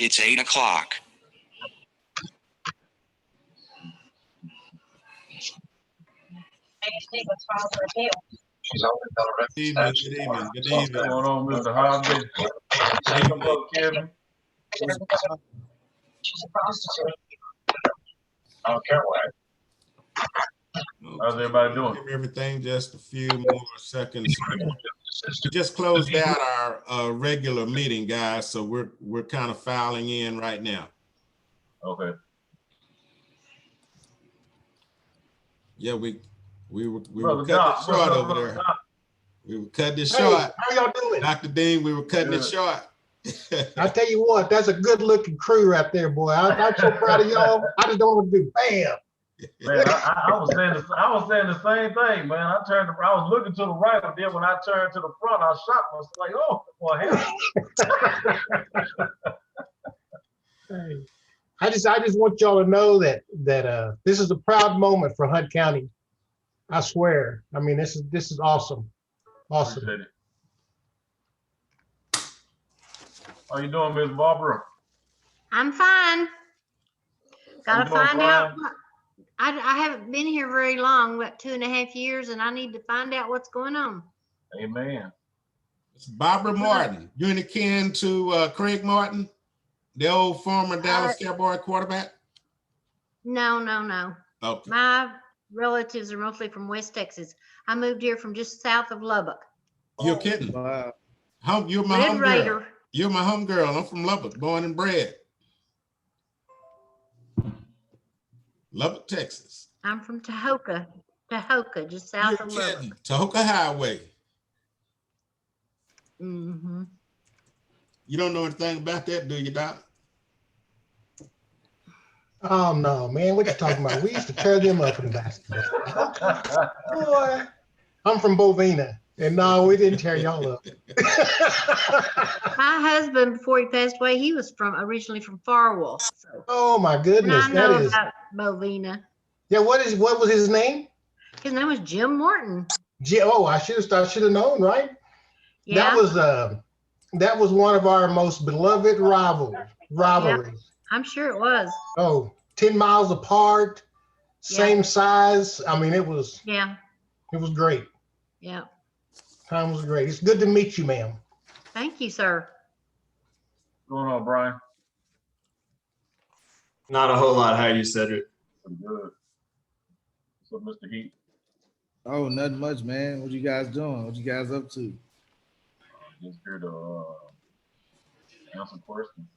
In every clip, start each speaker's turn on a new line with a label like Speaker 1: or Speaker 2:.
Speaker 1: It's 8 o'clock.
Speaker 2: Good evening. Good evening.
Speaker 3: What's going on, Mr. Hobby? Welcome up, Kevin.
Speaker 4: She's a prostitute. I don't care what.
Speaker 3: How's everybody doing?
Speaker 2: Everything, just a few more seconds. We just closed out our regular meeting, guys, so we're kind of filing in right now.
Speaker 3: Okay.
Speaker 2: Yeah, we were
Speaker 3: Brother
Speaker 2: cutting
Speaker 3: Doc,
Speaker 2: it short
Speaker 3: brother
Speaker 2: over there.
Speaker 3: Doc.
Speaker 2: We were cutting it short.
Speaker 5: How y'all doing?
Speaker 2: Dr. Dean, we were cutting it short.
Speaker 5: I tell you what, that's a good looking crew right there, boy. I'm so proud of y'all. I just don't want to do bam.
Speaker 3: Man, I was saying the same thing, man. I was looking to the right, and then when I turned to the front, I shot myself like, oh, well,
Speaker 5: Hey, I just want y'all to know that this is a proud moment for Hunt County. I swear. I mean, this is awesome. Awesome.
Speaker 3: Appreciate it. How you doing, Miss Barbara?
Speaker 6: I'm fine. Gotta
Speaker 3: doing,
Speaker 6: find
Speaker 3: Brian?
Speaker 6: out. I haven't been here very long, about 2.5 years, and I need to find out what's going on.
Speaker 3: Amen.
Speaker 2: It's Barbara Martin. You any kin to Craig Martin, the old former Dallas Cowboy quarterback?
Speaker 6: No.
Speaker 2: Okay.
Speaker 6: My relatives are mostly from West Texas. I moved here from just south of Lubbock.
Speaker 2: You're kidding.
Speaker 7: Wow.
Speaker 2: You're my
Speaker 6: Red
Speaker 2: home
Speaker 6: Raider.
Speaker 2: girl. You're my home girl. I'm from Lubbock, born and bred. Lubbock, Texas.
Speaker 6: I'm from Tahoka, just south
Speaker 2: You're
Speaker 6: of
Speaker 2: kidding.
Speaker 6: Lubbock.
Speaker 2: Tahoka Highway.
Speaker 6: Mm-hmm.
Speaker 2: You don't know anything about that, do you, Doc?
Speaker 5: Oh no, man, what you talking about? We used to tear them up in basketball. Boy, I'm from Bovina, and no, we didn't tear y'all up.
Speaker 6: My husband, before he passed away, he was originally from Farwell. So
Speaker 5: Oh my
Speaker 6: and
Speaker 5: goodness,
Speaker 6: I know
Speaker 5: that is.
Speaker 6: about Bovina.
Speaker 5: Yeah, what was his name?
Speaker 6: His name was Jim Morton.
Speaker 5: Oh, I should have known, right?
Speaker 6: Yeah,
Speaker 5: That was one of our most beloved rivalries.
Speaker 6: I'm sure it was.
Speaker 5: Oh, 10 miles apart, same
Speaker 6: Yeah.
Speaker 5: size. I mean, it was
Speaker 6: Yeah,
Speaker 5: great.
Speaker 6: yeah.
Speaker 5: Time was great. It's good to meet you, ma'am.
Speaker 6: Thank you, sir.
Speaker 3: What's going on, Brian?
Speaker 7: Not a whole lot. How are you, Cedric?
Speaker 3: Pretty good. What's up, Mr. Heath?
Speaker 7: Oh, nothing much, man. What you guys doing? What you guys up to?
Speaker 3: Just here to answer questions.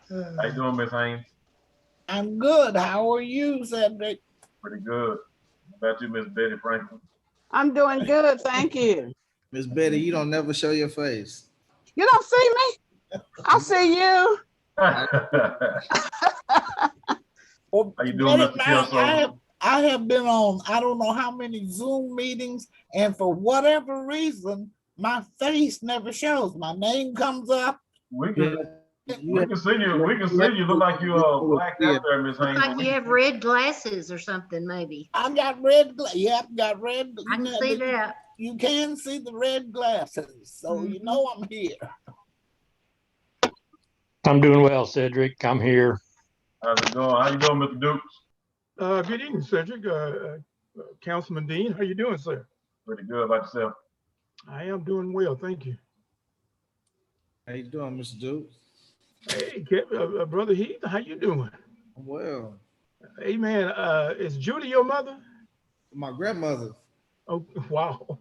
Speaker 3: How you doing, Miss Haynes?
Speaker 8: I'm good. How are you, Cedric?
Speaker 3: Pretty good. How about you, Miss Betty Franklin?
Speaker 8: I'm doing good, thank you.
Speaker 7: Miss Betty, you don't never show your face.
Speaker 8: You don't see me? I see you.
Speaker 3: How
Speaker 8: Well,
Speaker 3: you doing,
Speaker 8: Betty,
Speaker 3: Mr. Kelso?
Speaker 8: I have been on I don't know how many Zoom meetings, and for whatever reason, my face never shows. My name comes up.
Speaker 3: We can see you. We can see you. Look like you're blacked out there, Miss
Speaker 6: Looks
Speaker 3: Haynes.
Speaker 6: like you have red glasses or something, maybe.
Speaker 8: I got red. Yep, got red.
Speaker 6: I can see that.
Speaker 8: You can see the red glasses, so you know I'm here.
Speaker 9: I'm doing well, Cedric. I'm here.
Speaker 3: How's it going? How you doing, Mr. Dukes?
Speaker 10: Good evening, Cedric. Councilman Dean, how you doing, sir?
Speaker 3: Pretty good. About yourself?
Speaker 10: I am doing well, thank you.
Speaker 7: How you doing, Mr. Dukes?
Speaker 10: Hey, Brother Heath, how you doing?
Speaker 7: Well,
Speaker 10: Hey, man, is Judy your mother?
Speaker 7: my grandmother.
Speaker 10: Oh, wow.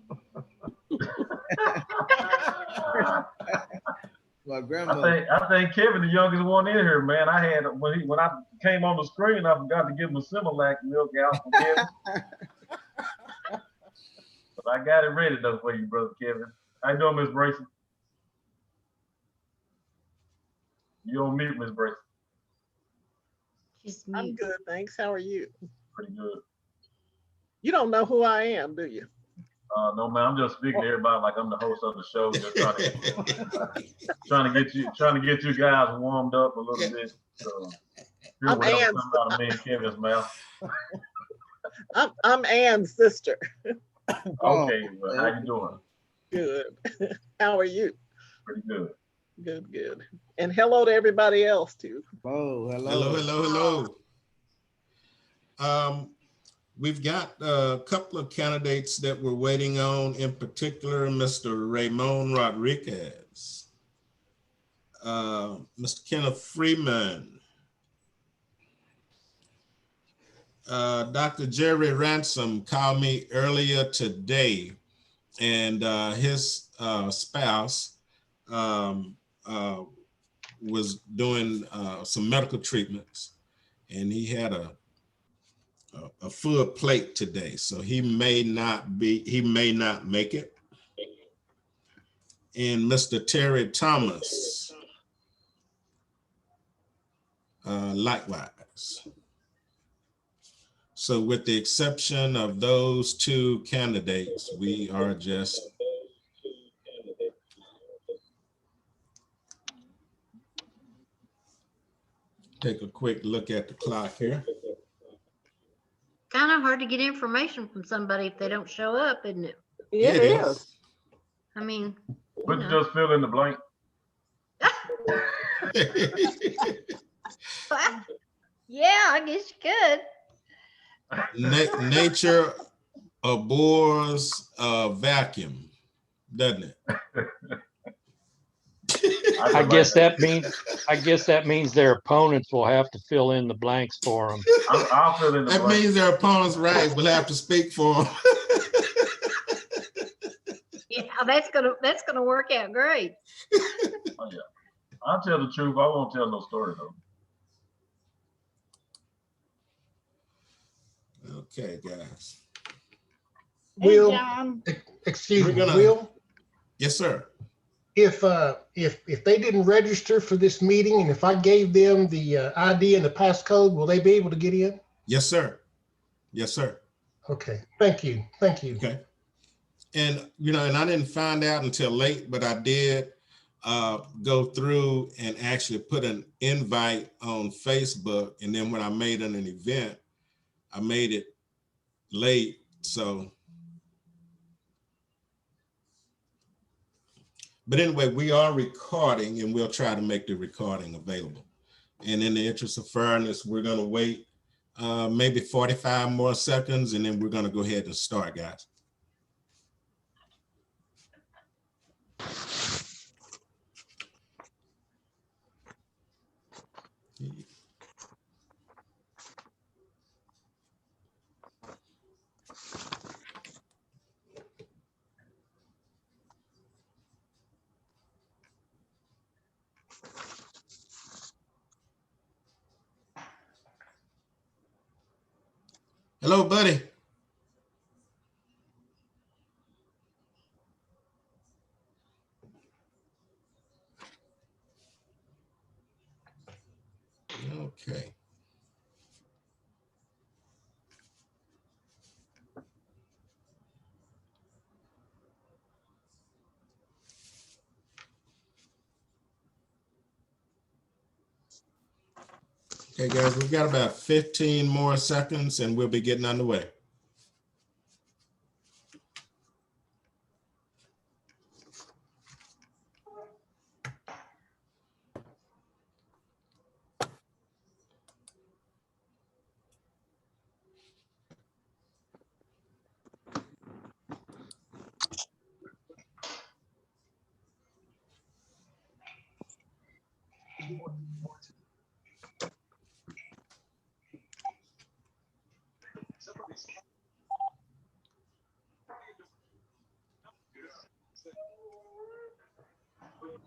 Speaker 7: My grandmother.
Speaker 3: I think Kevin, the youngest one in here, man. I had when I came on the screen, I forgot to give him a Similac milk out for Kevin. But I got it ready though for you, brother Kevin. How you doing, Miss Brayson? You on mute, Miss Brayson?
Speaker 6: She's
Speaker 8: I'm
Speaker 6: mute.
Speaker 8: good, thanks. How are you?
Speaker 3: Pretty good.
Speaker 8: You don't know who I am, do you?
Speaker 3: No, man. I'm just speaking to everybody like I'm the host of the show. Just trying to get you guys warmed up a little bit. So hear what else comes out of me and Kevin's mouth.
Speaker 8: I'm Ann's sister.
Speaker 3: Okay, well, how you doing?
Speaker 8: Good. How are you?
Speaker 3: Pretty good.
Speaker 1: Good, good. And hello to everybody else too.
Speaker 7: Hello,
Speaker 2: Hello,
Speaker 7: hello.
Speaker 2: hello, hello. We've got a couple of candidates that we're waiting on, in particular, Mr. Ramon Rodriguez, Mr. Kenneth Freeman, Dr. Jerry Ransom called me earlier today, and his spouse was doing some medical treatments, and he had a full plate today, so he may not make it. And Mr. Terry Thomas, likewise. So with the exception of those two candidates, we are just take a quick look at the clock here.
Speaker 6: Kind of hard to get information from somebody if they don't show up, isn't it?
Speaker 1: Yeah, it is.
Speaker 6: I mean,
Speaker 3: But you just fill in the blank.
Speaker 6: yeah, I guess you could.
Speaker 2: Nature abhors a vacuum, doesn't it?
Speaker 9: I guess that means their opponents will have to fill in the blanks for them.
Speaker 3: I'll fill in the
Speaker 2: That
Speaker 3: blank.
Speaker 2: means their opponent's right. We'll have to speak for them.
Speaker 6: Yeah, that's gonna work out great.
Speaker 3: Oh, yeah. I'll tell the truth. I won't tell no story though.
Speaker 2: Okay, guys.
Speaker 8: Hey,
Speaker 5: Will,
Speaker 8: John.
Speaker 5: excuse me,
Speaker 2: We're gonna-
Speaker 5: Will,
Speaker 2: Yes, sir.
Speaker 5: if they didn't register for this meeting and if I gave them the ID and the passcode, will they be able to get in?
Speaker 2: Yes, sir. Yes, sir.
Speaker 5: Okay, thank you, thank you.
Speaker 2: Okay. And, and I didn't find out until late, but I did go through and actually put an invite on Facebook. And then when I made an event, I made it late. So, but anyway, we are recording and we'll try to make the recording available. And in the interest of fairness, we're going to wait maybe 45 more seconds, and then we're going to go ahead and start, guys. Hello, buddy. Okay. Okay, guys, we've got about 15 more seconds and we'll be getting underway.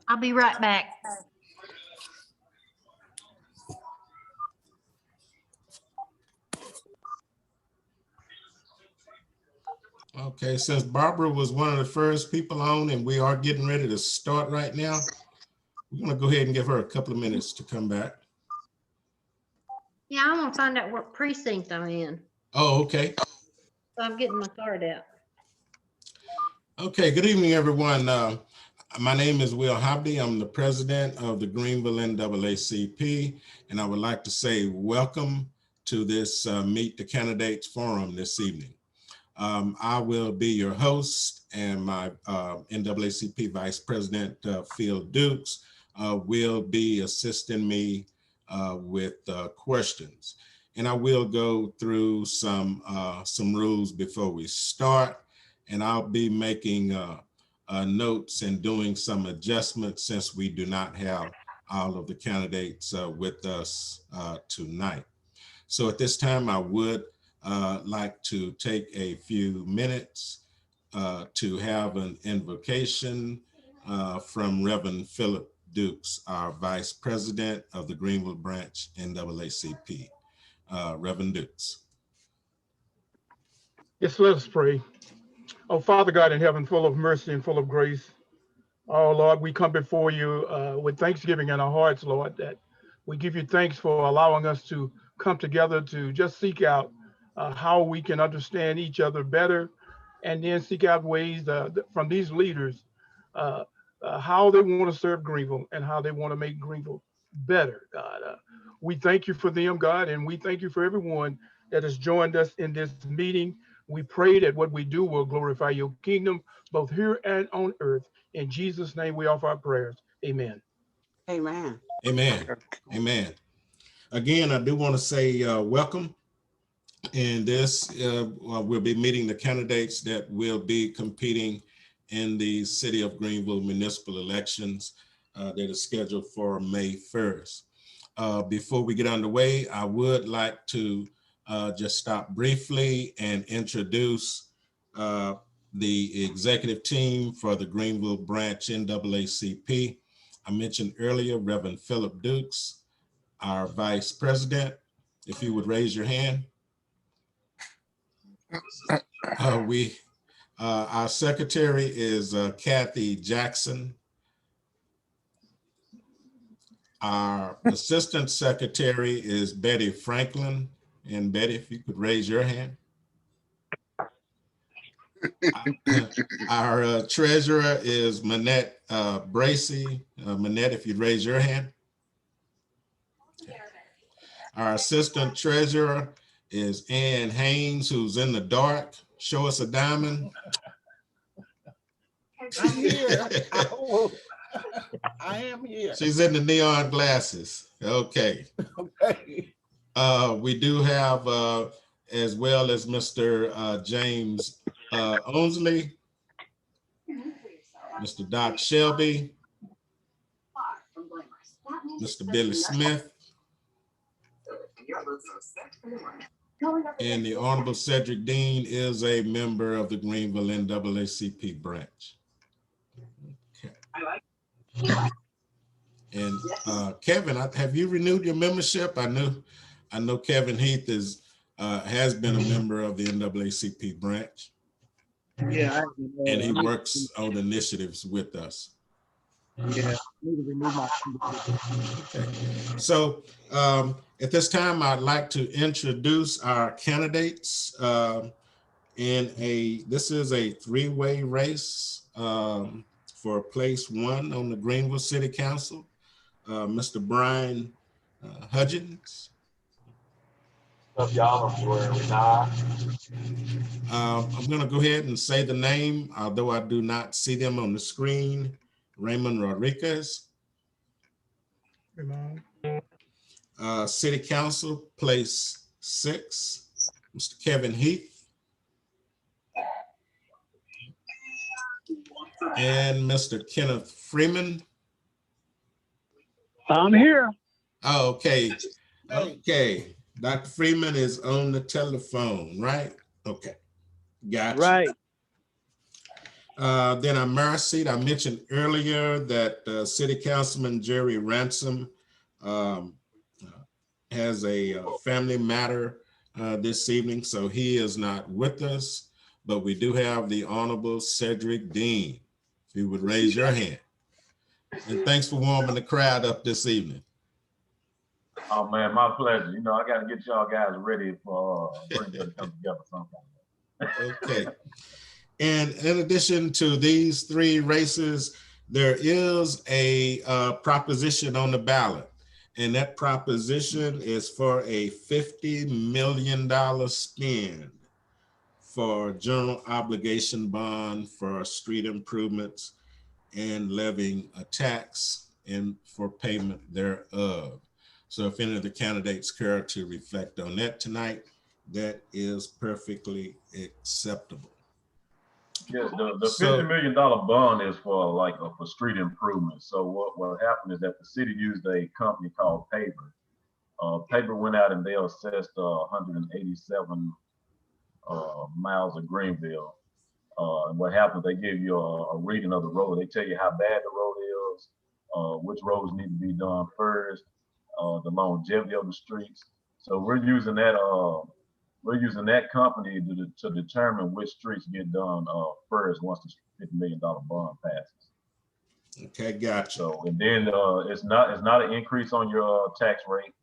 Speaker 6: I'll be right back.
Speaker 2: Okay, since Barbara was one of the first people on and we are getting ready to start right now, we're gonna go ahead and give her a couple of minutes to come back.
Speaker 6: Yeah, I want to find out what precinct I'm in.
Speaker 2: Oh, okay.
Speaker 6: So I'm getting my card out.
Speaker 2: Okay, good evening, everyone. My name is Will Hobby. I'm the president of the Greenville NAACP, and I would like to say welcome to this Meet the Candidates Forum this evening. I will be your host, and my NAACP Vice President, Phil Dukes, will be assisting me with questions. And I will go through some rules before we start, and I'll be making notes and doing some adjustments since we do not have all of the candidates with us tonight. So at this time, I would like to take a few minutes to have an invocation from Reverend Philip Dukes, our Vice President of the Greenville Branch NAACP. Reverend Dukes.
Speaker 10: Yes, let us pray. Oh, Father God in heaven, full of mercy and full of grace. Oh, Lord, we come before you with thanksgiving in our hearts, Lord, that we give you thanks for allowing us to come together to just seek out how we can understand each other better, and then seek out ways from these leaders how they want to serve Greenville and how they want to make Greenville better, God. We thank you for them, God, and we thank you for everyone that has joined us in this meeting. We pray that what we do will glorify your kingdom, both here and on earth. In Jesus' name, we offer our prayers. Amen.
Speaker 1: Amen.
Speaker 2: Amen. Amen. Again, I do want to say welcome. And this we'll be meeting the candidates that will be competing in the City of Greenville municipal elections that is scheduled for May 1st. Before we get underway, I would like to just stop briefly and introduce the executive team for the Greenville Branch NAACP. I mentioned earlier, Reverend Philip Dukes, our Vice President. If you would raise your hand. Our secretary is Kathy Jackson. Our assistant secretary is Betty Franklin. And Betty, if you could raise your hand. Our treasurer is Manette Bracy. Manette, if you'd raise your hand. Our assistant treasurer is Ann Haynes, who's in the dark. Show us a diamond.
Speaker 8: I'm here. I am here.
Speaker 2: She's in the neon glasses. Okay.
Speaker 8: Okay.
Speaker 2: We do have, as well as Mr. James Onsley, Mr. Doc Shelby, Mr. Billy Smith, and the Honorable Cedric Dean is a member of the Greenville NAACP branch. Okay. And Kevin, have you renewed your membership? I know Kevin Heath has been a member of the NAACP branch.
Speaker 7: Yeah.
Speaker 2: And he works on initiatives with us.
Speaker 7: Yeah. I need to renew my.
Speaker 2: Okay. So at this time, I'd like to introduce our candidates this is a three-way race for place one on the Greenville City Council. Mr. Brian Hudgeons.
Speaker 4: Y'all, I'm
Speaker 2: going to go ahead and say the name, although I do not see them on the screen. Ramon Rodriguez.
Speaker 10: Ramon.
Speaker 2: City Council, place 6, Mr. Kevin Heath. And Mr. Kenneth Freeman.
Speaker 4: I'm here.
Speaker 2: Oh, okay. Okay. Dr. Freeman is on the telephone, right? Okay. Gotcha.
Speaker 4: Right.
Speaker 2: Then our mayor seat, I mentioned earlier that City Councilman Jerry Ransom has a family matter this evening, so he is not with us, but we do have the Honorable Cedric Dean. If you would raise your hand. And thanks for warming the crowd up this evening.
Speaker 3: Oh man, my pleasure. You know, I got to get y'all guys ready for bringing them together sometime.
Speaker 2: Okay. And in addition to these 3 races, there is a proposition on the ballot. And that proposition is for a $50 million spend for general obligation bond for street improvements and levying a tax and for payment thereof. So if any of the candidates care to reflect on that tonight, that is perfectly acceptable.
Speaker 3: Yes, the $50 million bond is for for street improvements. So what happened is that the city used a company called Paper. Paper went out and they assessed 187 miles of Greenville. And what happens, they give you a reading of the road. They tell you how bad the road is, which roads need to be done first, the longevity of the streets. So we're using that company to determine which streets get done first once the $50 million bond passes.
Speaker 2: Okay, gotcha.
Speaker 3: So and then it's not an increase on your tax rate.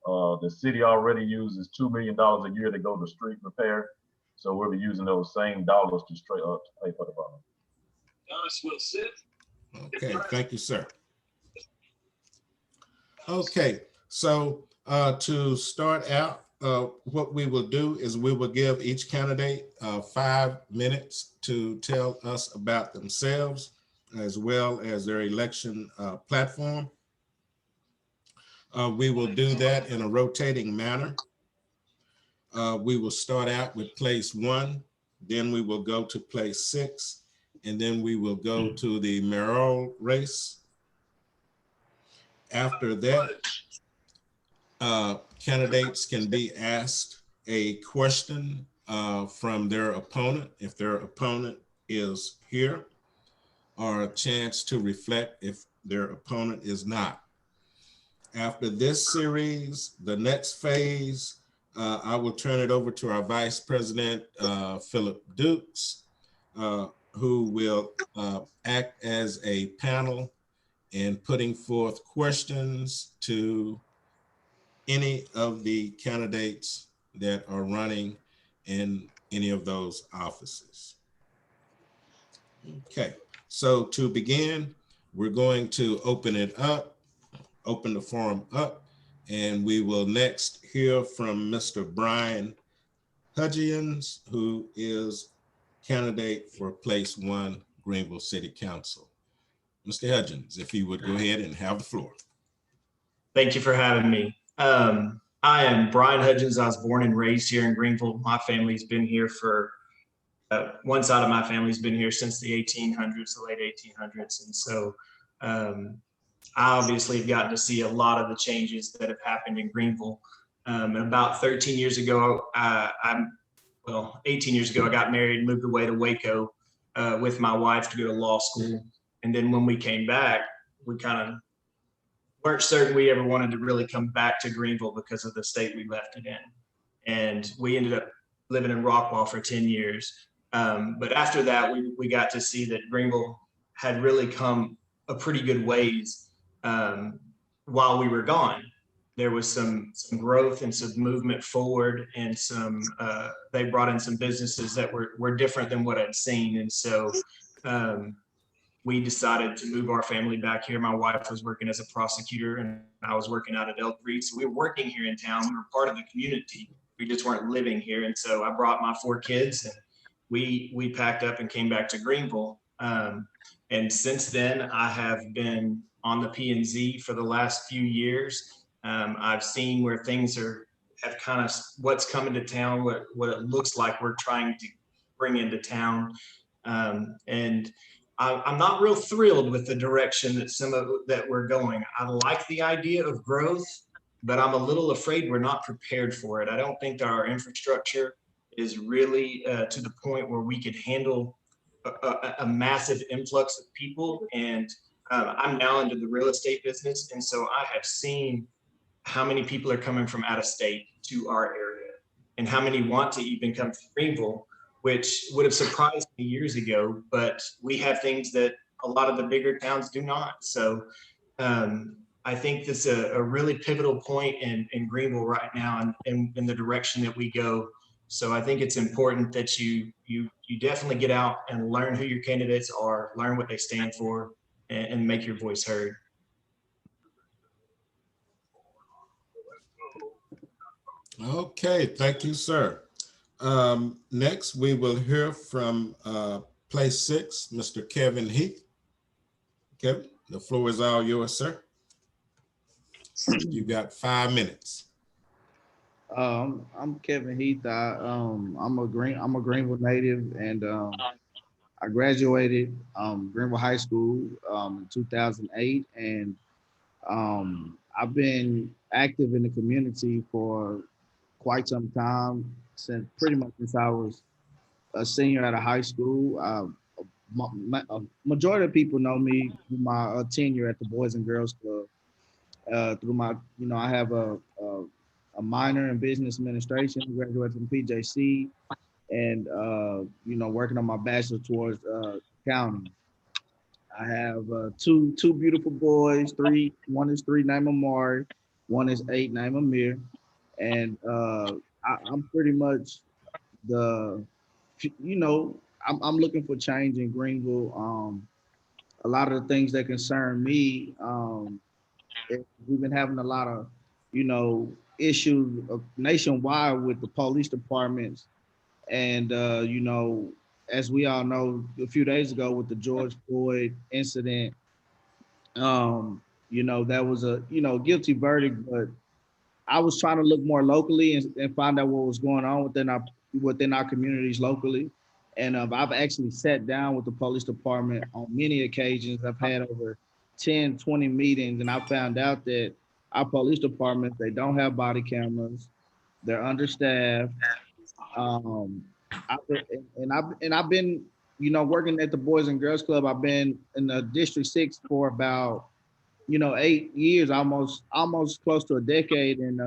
Speaker 3: The city already uses $2 million a year to go to street repair. So we'll be using those same dollars to straight up to pay for the bond.
Speaker 2: Okay, thank you, sir. Okay, so to start out, what we will do is we will give each candidate 5 minutes to tell us about themselves as well as their election platform. We will do that in a rotating manner. We will start out with place 1, then we will go to place 6, and then we will go to the mayoral race. After that, candidates can be asked a question from their opponent, if their opponent is here, or a chance to reflect if their opponent is not. After this series, the next phase, I will turn it over to our Vice President, Philip Dukes, who will act as a panel in putting forth questions to any of the candidates that are running in any of those offices. Okay, so to begin, we're going to open the forum up, and we will next hear from Mr. Brian Hudgeons, who is candidate for place 1, Greenville City Council. Mr. Hudgeons, if you would go ahead and have the floor.
Speaker 11: Thank you for having me. I am Brian Hudgeons. I was born and raised here in Greenville. My family's been here for, one side of my family's been here since the 1800s, the late 1800s. And so I obviously have gotten to see a lot of the changes that have happened in Greenville. And about 13 years ago, 18 years ago, I got married and moved away to Waco with my wife to go to law school. And then when we came back, we kind of weren't certain we ever wanted to really come back to Greenville because of the state we left it in. And we ended up living in Rockwall for 10 years. But after that, we got to see that Greenville had really come a pretty good ways while we were gone. There was some growth and some movement forward, and they brought in some businesses that were different than what I'd seen. And so we decided to move our family back here. My wife was working as a prosecutor and I was working out at Elk Creek. So we were working here in town. We were part of the community. We just weren't living here. And so I brought my 4 kids and we packed up and came back to Greenville. And since then I have been on the P&Z for the last few years. I've seen where things have kind of what's coming to town, what it looks like we're trying to bring into town. And I'm not real thrilled with the direction that we're going. I like the idea of growth, but I'm a little afraid we're not prepared for it. I don't think that our infrastructure is really to the point where we could handle a massive influx of people. And I'm now into the real estate business. And so I have seen how many people are coming from out of state to our area and how many want to even come to Greenville, which would have surprised me years ago, but we have things that a lot of the bigger towns do not. So I think this is a really pivotal point in Greenville right now and in the direction that we go. So I think it's important that you definitely get out and learn who your candidates are, learn what they stand for, and make your voice heard.
Speaker 2: Okay, thank you, sir. Next, we will hear from place 6, Mr. Kevin Heath. Kevin, The floor is all yours, sir. You got 5 minutes.
Speaker 7: I'm Kevin Heath. I'm a Greenville native, and I graduated Greenville High School in 2008, and I've been active in the community for quite some time, pretty much since I was a senior at a high school. A majority of people know me through my tenure at the Boys and Girls Club. Through my, I have a minor in business administration, graduated from PJC, and working on my bachelor towards accounting. I have two beautiful boys. One is 3, named Amari. One is 8, named Amir. And I'm pretty much I'm looking for change in Greenville. A lot of the things that concern me, we've been having a lot of, issues nationwide with the police departments. And, as we all know, a few days ago with the George Floyd incident, that was a, guilty verdict, but I was trying to look more locally and find out what was going on within our communities locally. And I've actually sat down with the police department on many occasions. I've had over 10, 20 meetings, and I found out that our police departments, they don't have body cameras. They're understaffed. I've been, working at the Boys and Girls Club. I've been in the District 6 for about, 8 years, almost close to a decade. And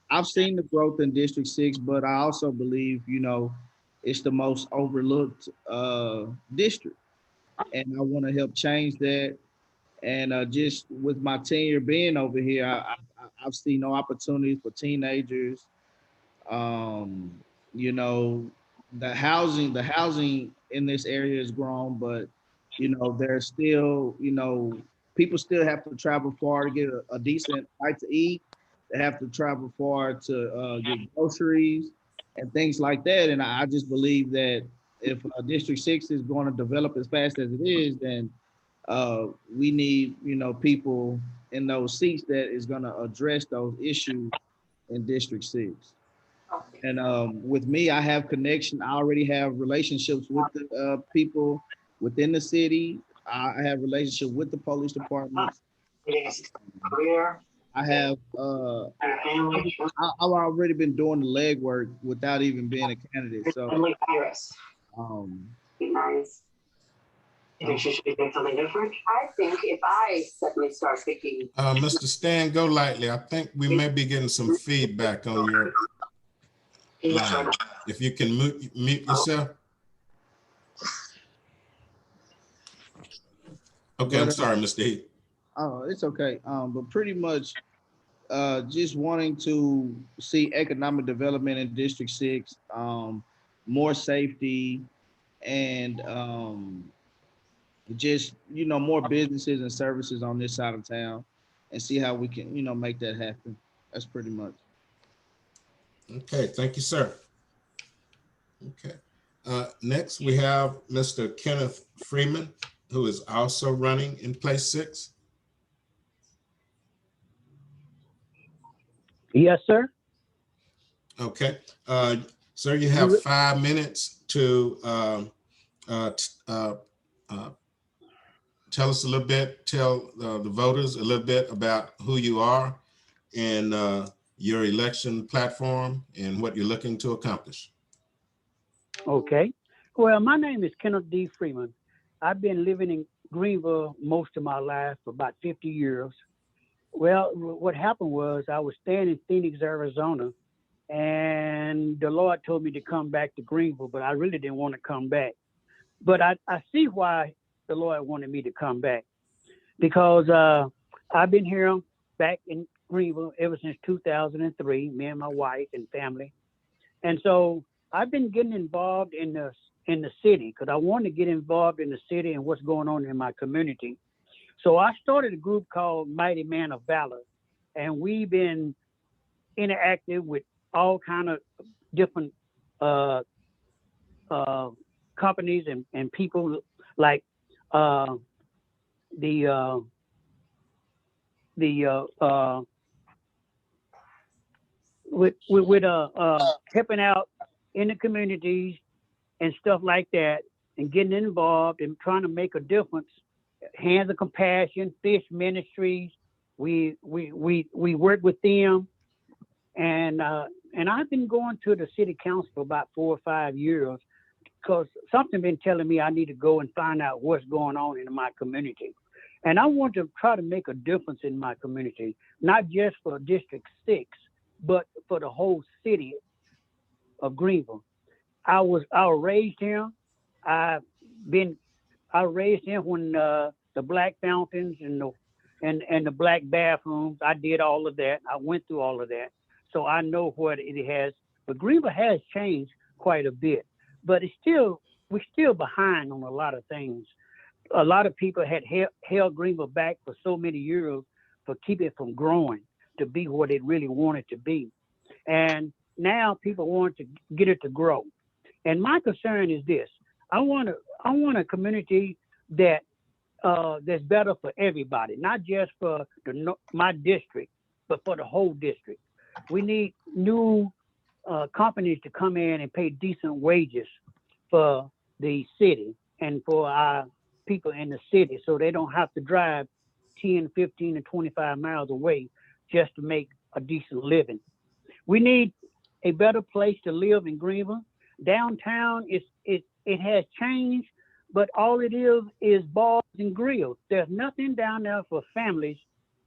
Speaker 7: I've seen the growth in District 6, but I also believe, it's the most overlooked district. And I want to help change that. And just with my tenure being over here, I've seen no opportunities for teenagers. The housing in this area has grown, but there's still, people still have to travel far to get a decent bite to eat. They have to travel far to get groceries and things like that. And I just believe that if District 6 is going to develop as fast as it is, then we need, people in those seats that is going to address those issues in District 6. And with me, I have connection. I already have relationships with the people within the city. I have relationship with the police department. I have, I've already been doing the legwork without even being a candidate. So,
Speaker 12: I think if I suddenly start thinking.
Speaker 2: Mr. Stan, go lightly. I think we may be getting some feedback on your line. If you can mute yourself. Okay, I'm sorry, Mr. Heath.
Speaker 7: Oh, it's okay. But pretty much just wanting to see economic development in District 6, more safety, and just, more businesses and services on this side of town, and see how we can, make that happen. That's pretty much.
Speaker 2: Okay, thank you, sir. Okay. Next, we have Mr. Kenneth Freeman, who is also running in place 6.
Speaker 13: Yes, sir.
Speaker 2: Okay. Sir, you have 5 minutes to tell us a little bit, tell the voters a little bit about who you are and your election platform and what you're looking to accomplish.
Speaker 13: Okay. Well, my name is Kenneth D. Freeman. I've been living in Greenville most of my life for about 50 years. Well, what happened was I was staying in Phoenix, Arizona, and the Lord told me to come back to Greenville, but I really didn't want to come back. But I see why the Lord wanted me to come back, because I've been here back in Greenville ever since 2003, me and my wife and family. And so I've been getting involved in the city because I wanted to get involved in the city and what's going on in my community. So I started a group called Mighty Man of Valor, and we've been interactive with all kind of different companies and people like the helping out in the communities and stuff like that, and getting involved and trying to make a difference. Hands of Compassion, Fish Ministries, we work with them, and I've been going to the city council for about 4 or 5 years because something been telling me I need to go and find out what's going on in my community. And I want to try to make a difference in my community, not just for District 6, but for the whole city of Greenville. I was raised here. I raised here when the black fountains and the black bathrooms. I did all of that. I went through all of that, so I know what it has. But Greenville has changed quite a bit, but we're still behind on a lot of things. A lot of people had held Greenville back for so many years for keeping it from growing to be what it really wanted to be, and now people want to get it to grow. And my concern is this: I want a community that's better for everybody, not just for my district, but for the whole district. We need new companies to come in and pay decent wages for the city and for our people in the city, so they don't have to drive 10, 15, and 25 miles away just to make a decent living. We need a better place to live in Greenville. Downtown, it has changed, but all it is bars and grills. There's nothing down there for families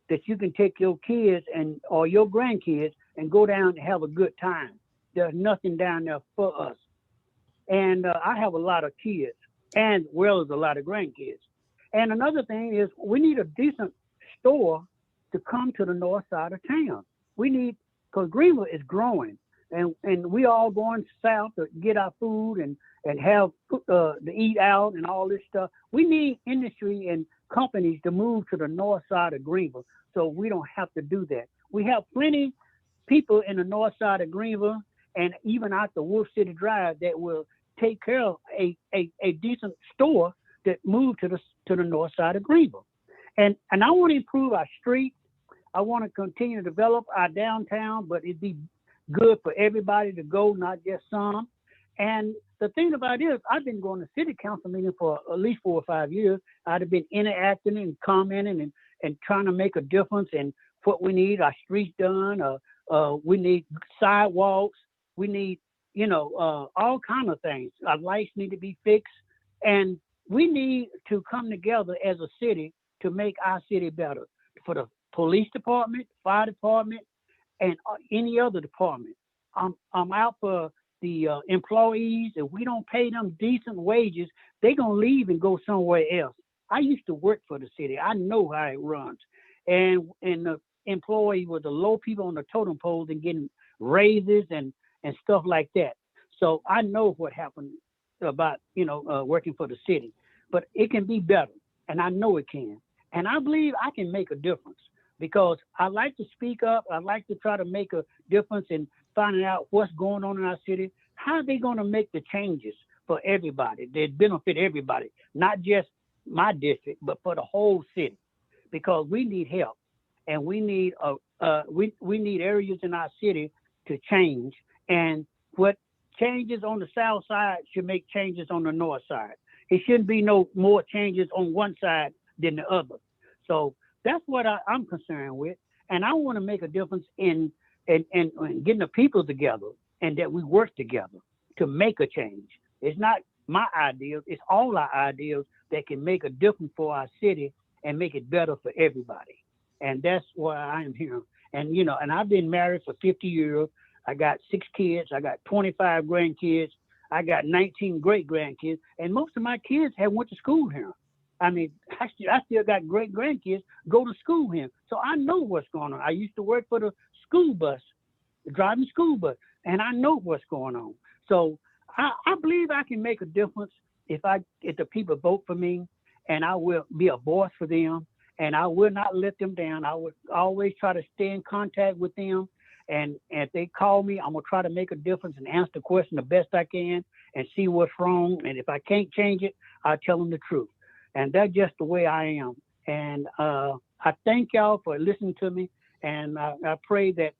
Speaker 13: that you can take your kids or your grandkids and go down and have a good time. There's nothing down there for us. And I have a lot of kids, and well as a lot of grandkids. And another thing is we need a decent store to come to the north side of town. Because Greenville is growing, and we all going south to get our food and have to eat out and all this stuff. We need industry and companies to move to the north side of Greenville so we don't have to do that. We have plenty people in the north side of Greenville and even out the Wolf City Drive that will take care of a decent store that move to the north side of Greenville. And I want to improve our streets. I want to continue to develop our downtown, but it'd be good for everybody to go, not just some. And the thing about it is, I've been going to city council meetings for at least 4 or 5 years. I'd have been interacting and commenting and trying to make a difference in what we need, our streets done. We need sidewalks. We need, all kind of things. Our lights need to be fixed. And we need to come together as a city to make our city better for the police department, fire department, and any other department. I'm out for the employees. If we don't pay them decent wages, they're going to leave and go somewhere else. I used to work for the city. I know how it runs. And the employee was the low people on the totem poles and getting raises and stuff like that. So I know what happened about, working for the city. But it can be better, and I know it can. And I believe I can make a difference because I like to speak up. I like to try to make a difference in finding out what's going on in our city. How are they going to make the changes for everybody that benefit everybody, not just my district, but for the whole city? Because we need help, and we need we need areas in our city to change. And what changes on the south side should make changes on the north side. It shouldn't be no more changes on one side than the other. So that's what I'm concerned with. And I want to make a difference in getting the people together and that we work together to make a change. It's not my ideas, it's all our ideas that can make a difference for our city and make it better for everybody. And that's why I am here. And, and I've been married for 50 years. I got 6 kids. I got 25 grandkids. I got 19 great grandkids. And most of my kids have went to school here. I mean, I still got great grandkids go to school here. So I know what's going on. I used to work for the school bus, driving school bus, and I know what's going on. So I believe I can make a difference if the people vote for me, and I will be a voice for them, and I will not let them down. I would always try to stay in contact with them. And if they call me, I'm going to try to make a difference and answer the question the best I can and see what's wrong. And if I can't change it, I'll tell them the truth. And that's just the way I am. And I thank y'all for listening to me, and I pray that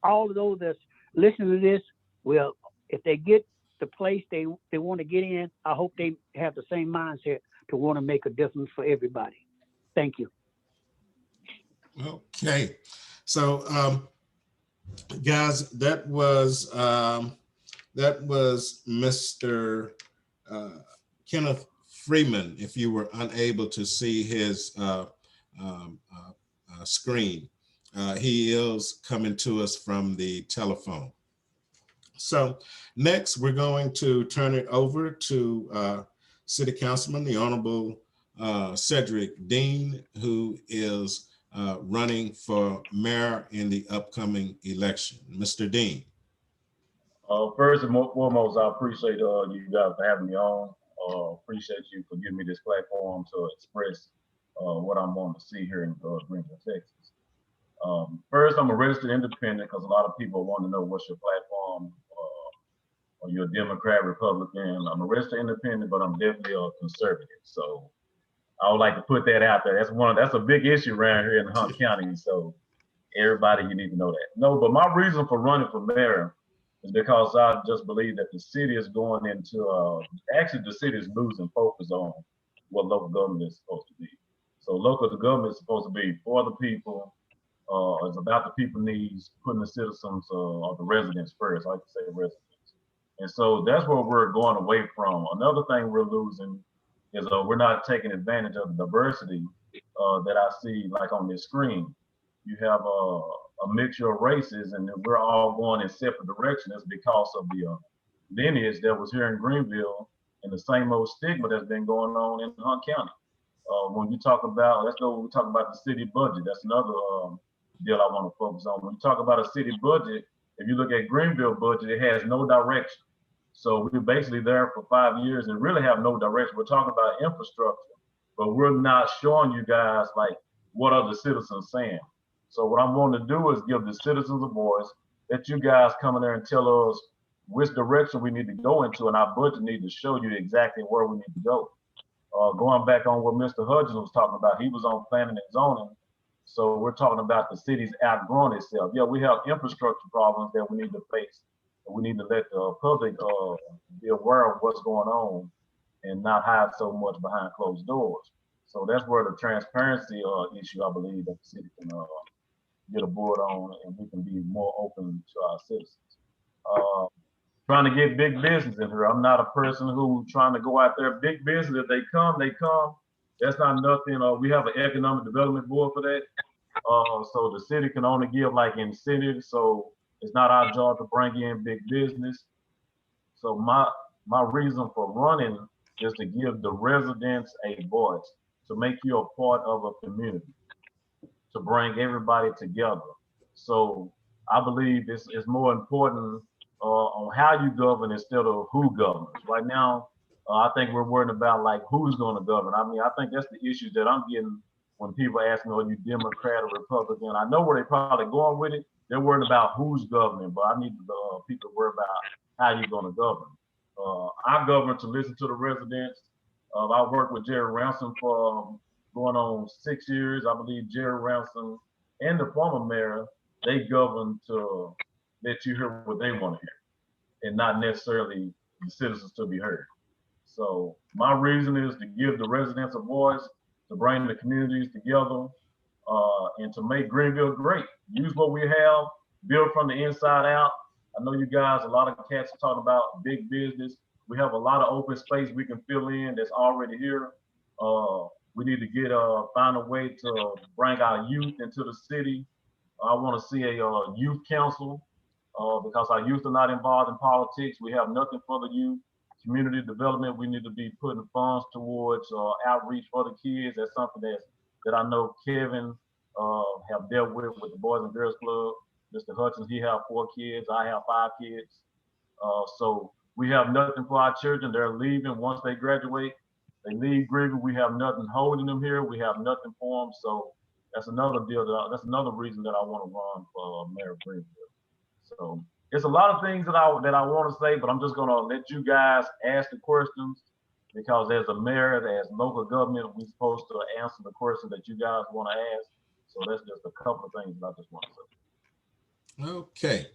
Speaker 13: all of those that's listening to this will, if they get the place they want to get in, I hope they have the same mindset to want to make a difference for everybody. Thank you.
Speaker 2: Okay, so guys, that was Mr. Kenneth Freeman. If you were unable to see his screen, he is coming to us from the telephone. So next, we're going to turn it over to City Councilman, the Honorable Cedric Dean, who is running for mayor in the upcoming election. Mr. Dean.
Speaker 3: First and foremost, I appreciate you guys for having me on. Appreciate you for giving me this platform to express what I'm wanting to see here in Greenville, Texas. First, I'm a registered independent because a lot of people want to know what's your platform. Are you a Democrat, Republican? I'm a registered independent, but I'm definitely a conservative. So I would like to put that out there. That's a big issue around here in Hunt County. So everybody, you need to know that. No, but my reason for running for mayor is because I just believe that the city is going into, actually the city is losing focus on what local government is supposed to be. So local government is supposed to be for the people, it's about the people needs, putting the citizens or the residents first. I like to say residents. And so that's where we're going away from. Another thing we're losing is we're not taking advantage of the diversity that I see like on this screen. You have a mixture of races and we're all going in separate directions. It's because of the lineage that was here in Greenville and the same old stigma that's been going on in Hunt County. When you talk about, we talk about the city budget. That's another deal I want to focus on. When you talk about a city budget, if you look at Greenville budget, it has no direction. So we're basically there for 5 years and really have no direction. We're talking about infrastructure, but we're not showing you guys like what are the citizens saying. So what I'm wanting to do is give the citizens a voice, let you guys come in there and tell us which direction we need to go into, and our budget need to show you exactly where we need to go. Going back on what Mr. Hudgeons was talking about, he was on planning and zoning. So we're talking about the city's outgrown itself. Yeah, we have infrastructure problems that we need to face. We need to let the public be aware of what's going on and not hide so much behind closed doors. So that's where the transparency issue, I believe, that the city can get aboard on, and we can be more open to our citizens. Trying to get big business in here. I'm not a person who trying to go out there. Big business, if they come, they come. That's not nothing. We have an economic development board for that. So the city can only give like incentives. So it's not our job to bring in big business. So my reason for running is to give the residents a voice, to make you a part of a community, to bring everybody together. So I believe this is more important on how you govern instead of who governs. Right now, I think we're worried about like who's going to govern. I mean, I think that's the issues that I'm getting when people ask me, are you Democrat or Republican? I know where they're probably going with it. They're worried about who's governing, but I need people to worry about how you're going to govern. I govern to listen to the residents. I worked with Jerry Ransom for going on 6 years. I believe Jerry Ransom and the former mayor, they govern to let you hear what they want to hear and not necessarily the citizens to be heard. So my reason is to give the residents a voice, to bring the communities together, and to make Greenville great. Use what we have, build from the inside out. I know you guys, a lot of cats are talking about big business. We have a lot of open space we can fill in that's already here. We need to find a way to bring our youth into the city. I want to see a youth council because our youth are not involved in politics. We have nothing for the youth. Community development, we need to be putting funds towards outreach for the kids. That's something that I know Kevin have dealt with the Boys and Girls Club. Mr. Hudgeons, he have 4 kids. I have 5 kids. So we have nothing for our children. They're leaving once they graduate. They leave Greenville. We have nothing holding them here. We have nothing for them. So that's another deal. That's another reason that I want to run for mayor of Greenville. So it's a lot of things that I want to say, but I'm just going to let you guys ask the questions because as a mayor, as local government, we're supposed to answer the questions that you guys want to ask. So that's just a couple of things that I just want to say.
Speaker 2: Okay.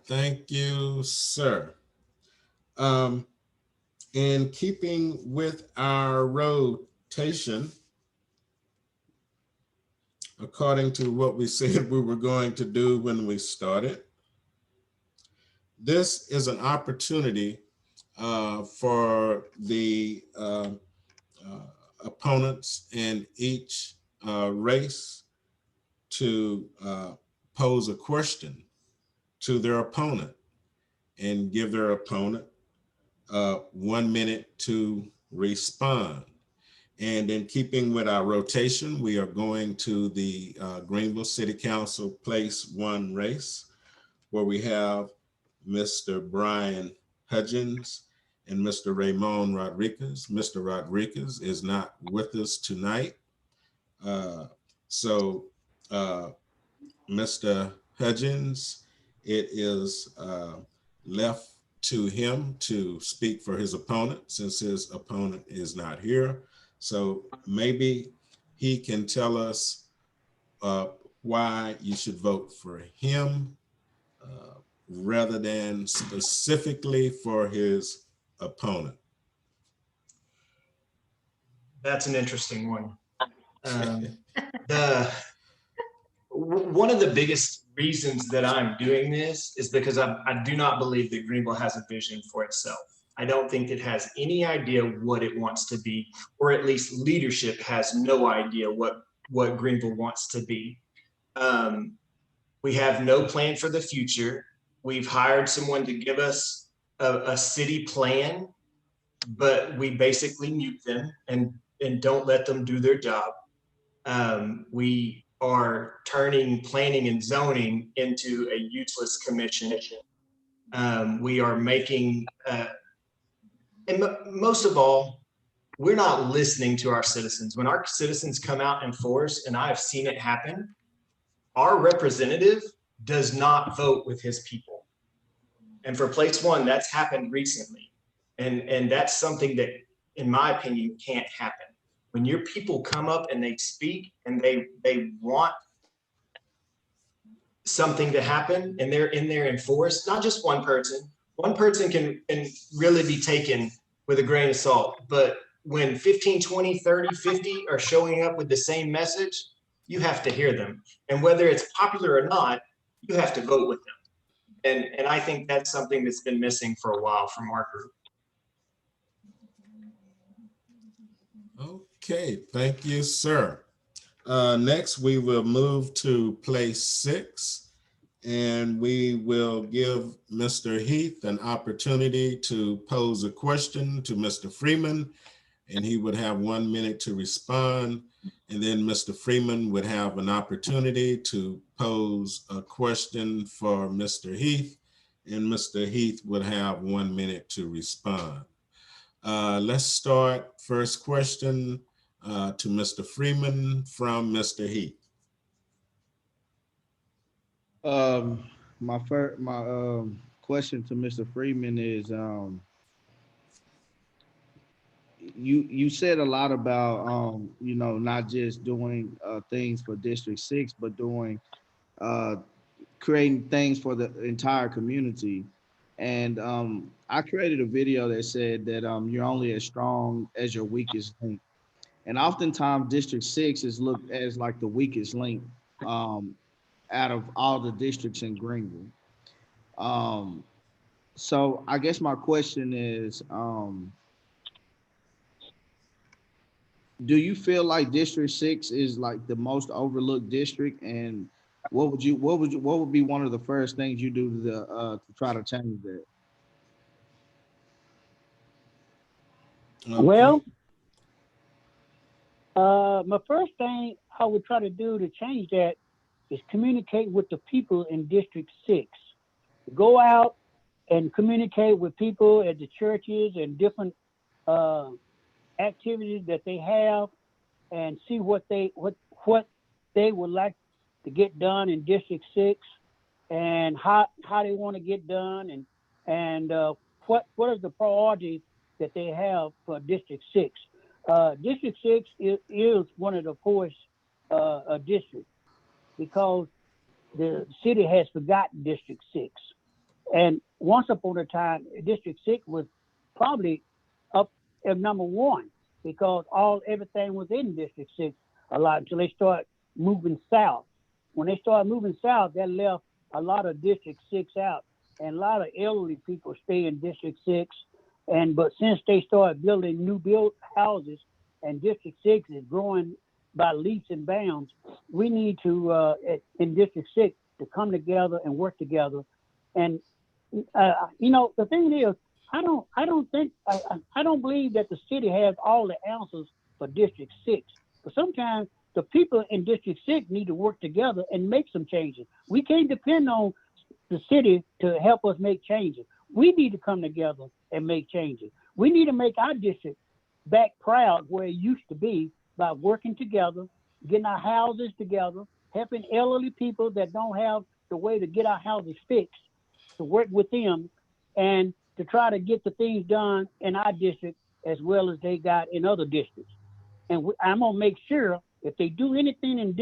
Speaker 2: Thank you, sir. In keeping with our rotation, according to what we said we were going to do when we started, this is an opportunity for the opponents in each race to pose a question to their opponent and give their opponent 1 minute to respond. And in keeping with our rotation, we are going to the Greenville City Council Place 1 race, where we have Mr. Brian Hudgeons and Mr. Ramon Rodriguez. Mr. Rodriguez is not with us tonight. So Mr. Hudgeons, it is left to him to speak for his opponent, since his opponent is not here. So maybe he can tell us why you should vote for him rather than specifically for his opponent.
Speaker 11: That's an interesting one. One of the biggest reasons that I'm doing this is because I do not believe that Greenville has a vision for itself. I don't think it has any idea what it wants to be, or at least leadership has no idea what Greenville wants to be. We have no plan for the future. We've hired someone to give us a city plan, but we basically mute them and don't let them do their job. We are turning planning and zoning into a useless commission. We are making, and most of all, we're not listening to our citizens. When our citizens come out in force, and I've seen it happen, our representative does not vote with his people. And for place 1, that's happened recently. And that's something that, in my opinion, can't happen. When your people come up and they speak and they want something to happen and they're in there in force, not just one person can really be taken with a grain of salt. But when 15, 20, 30, 50 are showing up with the same message, you have to hear them. And whether it's popular or not, you have to vote with them. And I think that's something that's been missing for a while from our group.
Speaker 2: Okay, thank you, sir. Next, we will move to place 6, and we will give Mr. Heath an opportunity to pose a question to Mr. Freeman, and he would have 1 minute to respond. And then Mr. Freeman would have an opportunity to pose a question for Mr. Heath, and Mr. Heath would have 1 minute to respond. Let's start first question to Mr. Freeman from Mr. Heath.
Speaker 7: My question to Mr. Freeman is, you said a lot about not just doing things for District 6, but doing creating things for the entire community. And I created a video that said that you're only as strong as your weakest link. And oftentimes District 6 is looked as like the weakest link out of all the districts in Greenville. So I guess my question is, do you feel like District 6 is like the most overlooked district? And what would be one of the first things you do to try to change that?
Speaker 2: Okay.
Speaker 13: Well, my first thing I would try to do to change that is communicate with the people in District 6. Go out and communicate with people at the churches and different activities that they have, and see what they would like to get done in District 6, and how they want to get done, and what is the priority that they have for District 6. District 6 is one of the poorest a district because the city has forgotten District 6. And once upon a time, District 6 was probably up at number 1 because everything was in District 6 a lot until they start moving south. When they started moving south, that left a lot of District 6 out, and a lot of elderly people stay in District 6. But since they started building new built houses and District 6 is growing by leaps and bounds, we need to, in District 6, to come together and work together. And, the thing is, I don't believe that the city has all the answers for District 6. But sometimes the people in District 6 need to work together and make some changes. We can't depend on the city to help us make changes. We need to come together and make changes. We need to make our district back proud where it used to be by working together, getting our houses together, helping elderly people that don't have the way to get our houses fixed, to work with them, and to try to get the things done in our district as well as they got in other districts. And I'm gonna make sure if they do anything in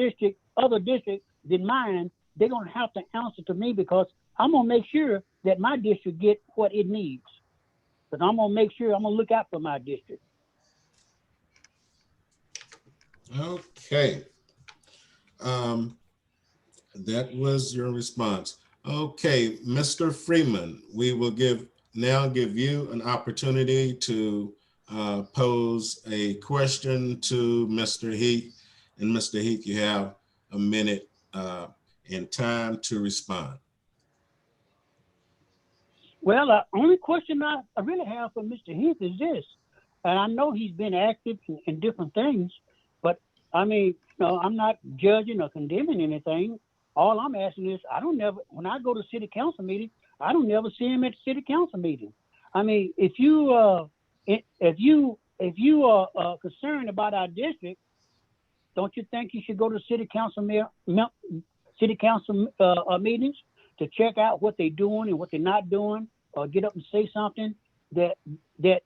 Speaker 13: other districts than mine, they're gonna have to answer to me because I'm gonna make sure that my district get what it needs. But I'm gonna make sure I'm gonna look out for my district.
Speaker 2: Okay. That was your response. Okay, Mr. Freeman, we will now give you an opportunity to pose a question to Mr. Heath. And Mr. Heath, you have a minute and time to respond.
Speaker 13: Well, the only question I really have for Mr. Heath is this, and I know he's been active in different things, but I mean, I'm not judging or condemning anything. All I'm asking is, when I go to city council meeting, I don't never see him at city council meeting. I mean, if you are concerned about our district, don't you think you should go to city council meetings to check out what they're doing and what they're not doing, or get up and say something that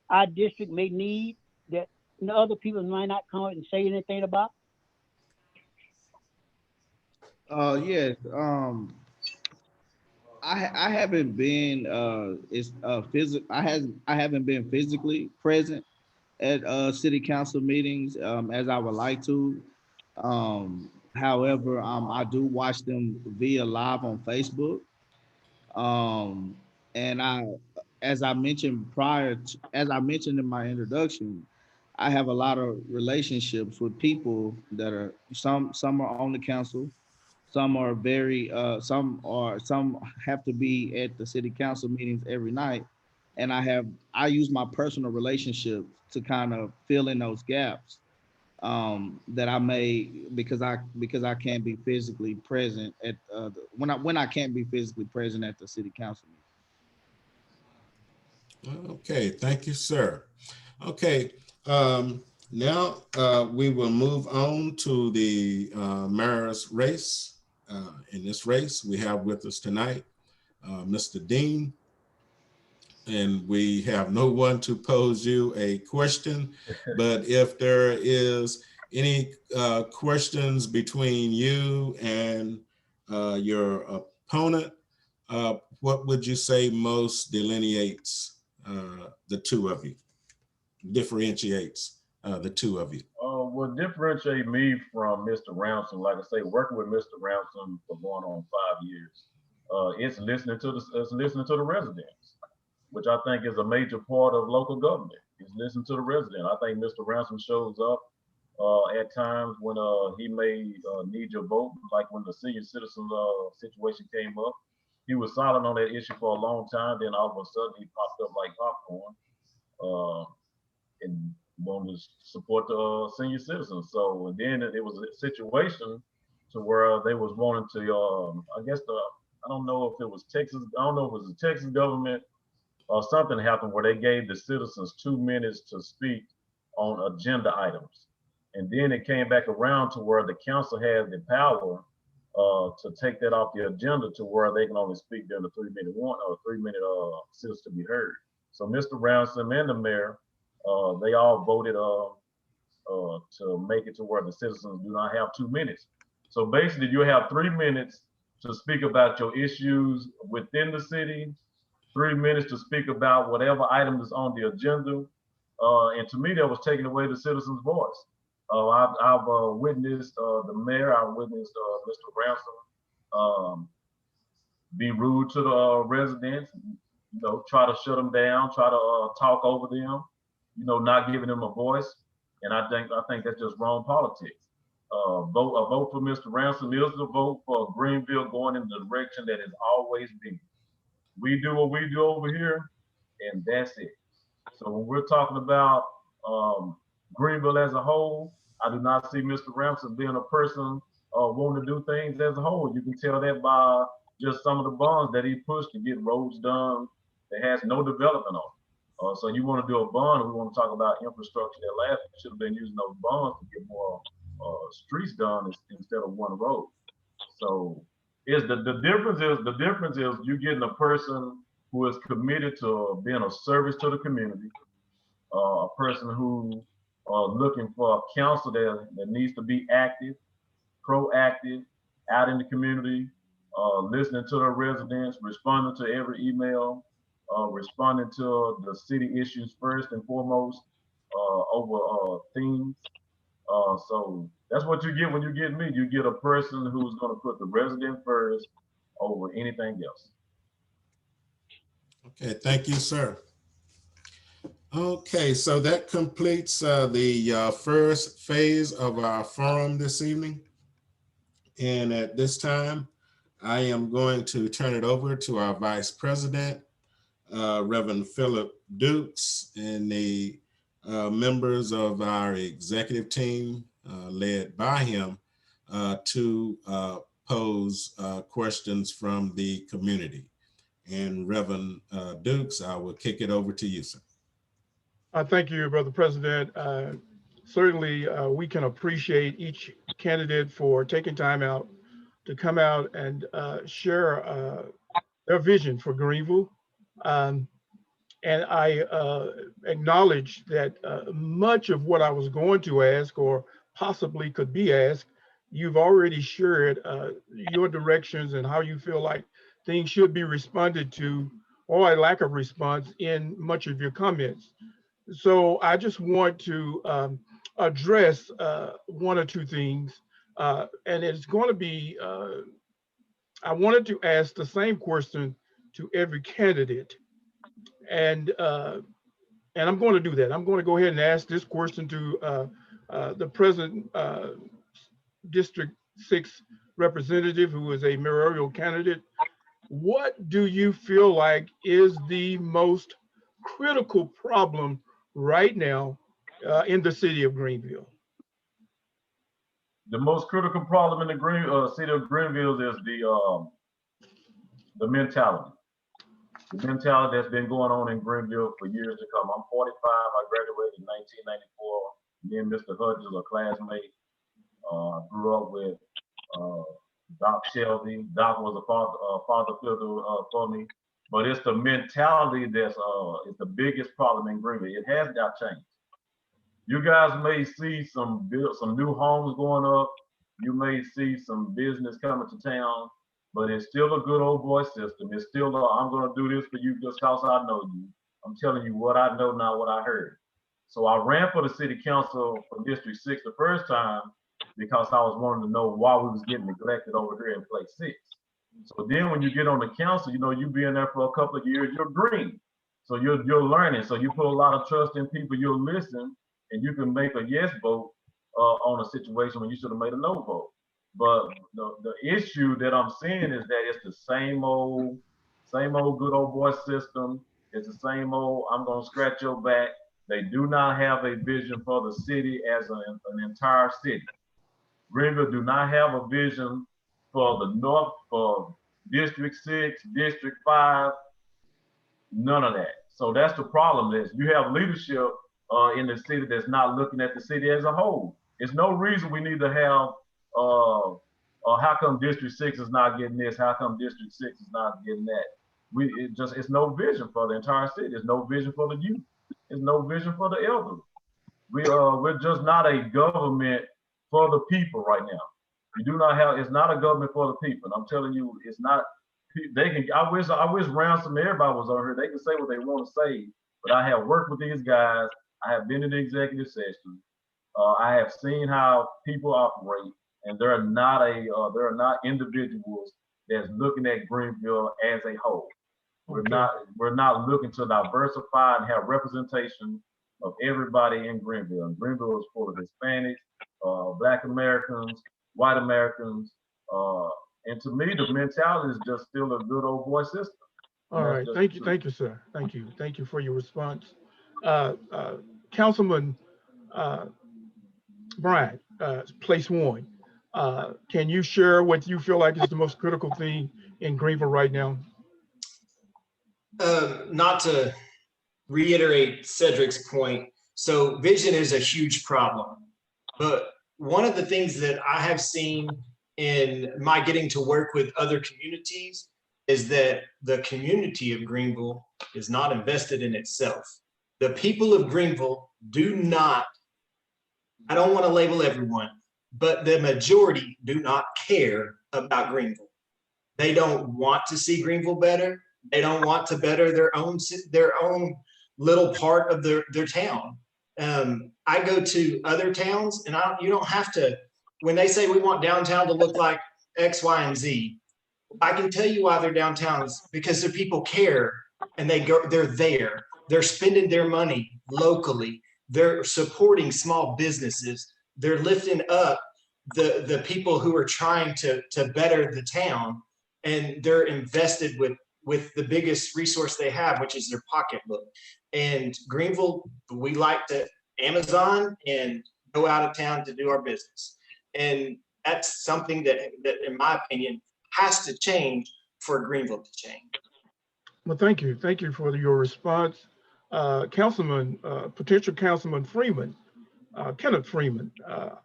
Speaker 13: our district may need that other people might not come out and say anything about?
Speaker 7: Yes. I haven't been I haven't been physically present at city council meetings as I would like to. However, I do watch them via live on Facebook. And as I mentioned in my introduction, I have a lot of relationships with people that are some are on the council, some are some have to be at the city council meetings every night, and I use my personal relationship to kind of fill in those gaps that I may because I can't be physically present at when I can't be physically present at the city council meeting.
Speaker 2: Okay, thank you, sir. Okay, now we will move on to the mayor's race. In this race, we have with us tonight Mr. Dean, and we have no one to pose you a question, but if there is any questions between you and your opponent, what would you say most delineates the two of you, differentiates the two of you?
Speaker 3: What differentiate me from Mr. Ransom, like I say, working with Mr. Ransom for going on 5 years, it's listening to the residents, which I think is a major part of local government. Is listening to the resident. I think Mr. Ransom shows up at times when he may need your vote, like when the senior citizen situation came up. He was silent on that issue for a long time. Then all of a sudden he popped up like popcorn and wanted to support the senior citizens. So and then it was a situation to where they was wanting to, I guess I don't know if it was Texas, I don't know if it was the Texas government or something happened where they gave the citizens 2 minutes to speak on agenda items. And then it came back around to where the council had the power to take that off the agenda to where they can only speak during the 3-minute one or 3-minute citizens to be heard. So Mr. Ransom and the mayor, they all voted to make it to where the citizens do not have 2 minutes. So basically you have 3 minutes to speak about your issues within the city, 3 minutes to speak about whatever item is on the agenda. And to me, that was taking away the citizens' voice. I've witnessed the mayor, I've witnessed Mr. Ransom be rude to the residents, you know, try to shut them down, try to talk over them, you know, not giving them a voice. And I think that's just wrong politics. A vote for Mr. Ransom is the vote for Greenville going in the direction that it's always been. We do what we do over here, and that's it. So when we're talking about Greenville as a whole, I do not see Mr. Ransom being a person wanting to do things as a whole. You can tell that by just some of the bonds that he pushed to get roads done that has no development on it. So you want to do a bond, and we want to talk about infrastructure that last should have been using those bonds to get more streets done instead of one road. So the difference is you getting a person who is committed to being of service to the community, a person who looking for a council that needs to be active, proactive, out in the community, listening to the residents, responding to every email, responding to the city issues first and foremost over themes. So that's what you get when you get me. You get a person who's going to put the resident first over anything else.
Speaker 2: Okay, thank you, sir. Okay, so that completes the first phase of our forum this evening. And at this time, I am going to turn it over to our Vice President, Reverend Philip Dukes, and the members of our executive team led by him to pose questions from the community. And Reverend Dukes, I will kick it over to you, sir.
Speaker 10: Thank you, Brother President. Certainly, we can appreciate each candidate for taking time out to come out and share their vision for Greenville. And I acknowledge that much of what I was going to ask or possibly could be asked, you've already shared your directions and how you feel like things should be responded to, or a lack of response in much of your comments. So I just want to address one or two things, and it's going to be, I wanted to ask the same question to every candidate, and I'm going to do that. I'm going to go ahead and ask this question to the present District 6 representative, who is a mayoral candidate. What do you feel like is the most critical problem right now in the city of Greenville?
Speaker 3: The most critical problem in the city of Greenville is the mentality. The mentality that's been going on in Greenville for years to come. I'm 45. I graduated in 1994. Me and Mr. Hudgeons are classmates. Grew up with Doc Shelby. Doc was a father figure for me. But it's the mentality that's is the biggest problem in Greenville. It has got changed. You guys may see some new homes going up. You may see some business coming to town, but it's still a good old boy system. It's still I'm going to do this for you just because I know you. I'm telling you what I know, not what I heard. So I ran for the city council for District 6 the first time because I was wanting to know why we was getting neglected over here in place 6. So then when you get on the council, you know, you be in there for a couple of years, you're green. So you're learning. So you put a lot of trust in people, you'll listen, and you can make a yes vote on a situation when you should have made a no vote. But the issue that I'm seeing is that it's the same old good old boy system. It's the same old, I'm gonna scratch your back. They do not have a vision for the city as an entire city. Greenville do not have a vision for the North, for District 6, District 5, none of that. So that's the problem is you have leadership in the city that's not looking at the city as a whole. There's no reason we need to have, how come District 6 is not getting this? How come District 6 is not getting that? It's no vision for the entire city. There's no vision for the youth. There's no vision for the elderly. We're just not a government for the people right now. We do not have. It's not a government for the people. And I'm telling you, it's not. They can. I wish Ransom everybody was on here. They can say what they want to say. But I have worked with these guys. I have been in the executive session. I have seen how people operate, and there are not individuals that's looking at Greenville as a whole. We're not looking to diversify and have representation of everybody in Greenville. And Greenville is full of Hispanics, Black Americans, white Americans, and to me, the mentality is just still a good old boy system.
Speaker 10: All right, thank you, sir. Thank you for your response. Councilman Brian, place one. Can you share what you feel like is the most critical thing in Greenville right now?
Speaker 11: Not to reiterate Cedric's point, so vision is a huge problem. But one of the things that I have seen in my getting to work with other communities is that the community of Greenville is not invested in itself. The people of Greenville do not, I don't want to label everyone, but the majority do not care about Greenville. They don't want to see Greenville better. They don't want to better their own little part of their town. I go to other towns, and you don't have to, when they say we want downtown to look like X, Y, and Z, I can tell you why their downtown is because the people care, and they're there. They're spending their money locally. They're supporting small businesses. They're lifting up the people who are trying to better the town, and they're invested with the biggest resource they have, which is their pocketbook. And Greenville, we like to Amazon and go out of town to do our business. And that's something that in my opinion, has to change for Greenville to change.
Speaker 10: Well, thank you. Thank you for your response. Potential Councilman Freeman, Kenneth Freeman,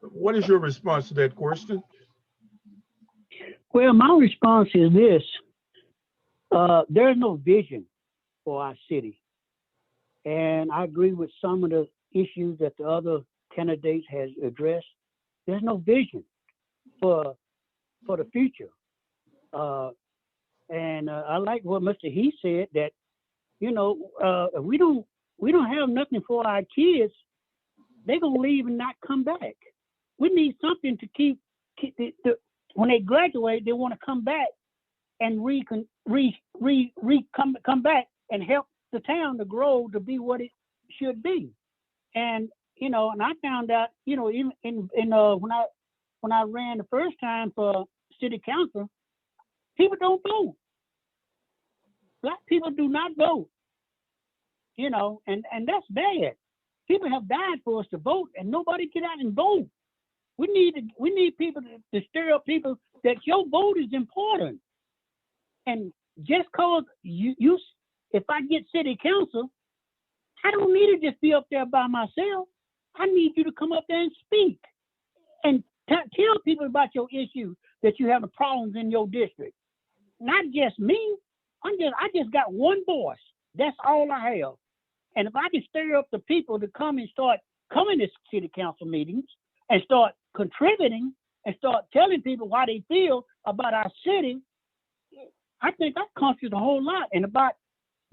Speaker 10: what is your response to that question?
Speaker 13: Well, my response is this. There's no vision for our city. And I agree with some of the issues that the other candidates has addressed. There's no vision for the future. And I like what Mr. Heath said, that, you know, if we don't have nothing for our kids, they're gonna leave and not come back. We need something to keep when they graduate, they want to come back and come back and help the town to grow to be what it should be. And you know, and I found out, you know, even when I ran the first time for city council, people don't vote. Black people do not vote. You know, and that's bad. People have died for us to vote, and nobody get out and vote. We need people to stir up people that your vote is important. And just cause you if I get city council, I don't need to just be up there by myself. I need you to come up there and speak and tell people about your issues, that you have the problems in your district. Not just me. I just got one voice. That's all I have. And if I can stir up the people to come and start coming to city council meetings and start contributing and start telling people why they feel about our city, I think that constitutes a whole lot. And about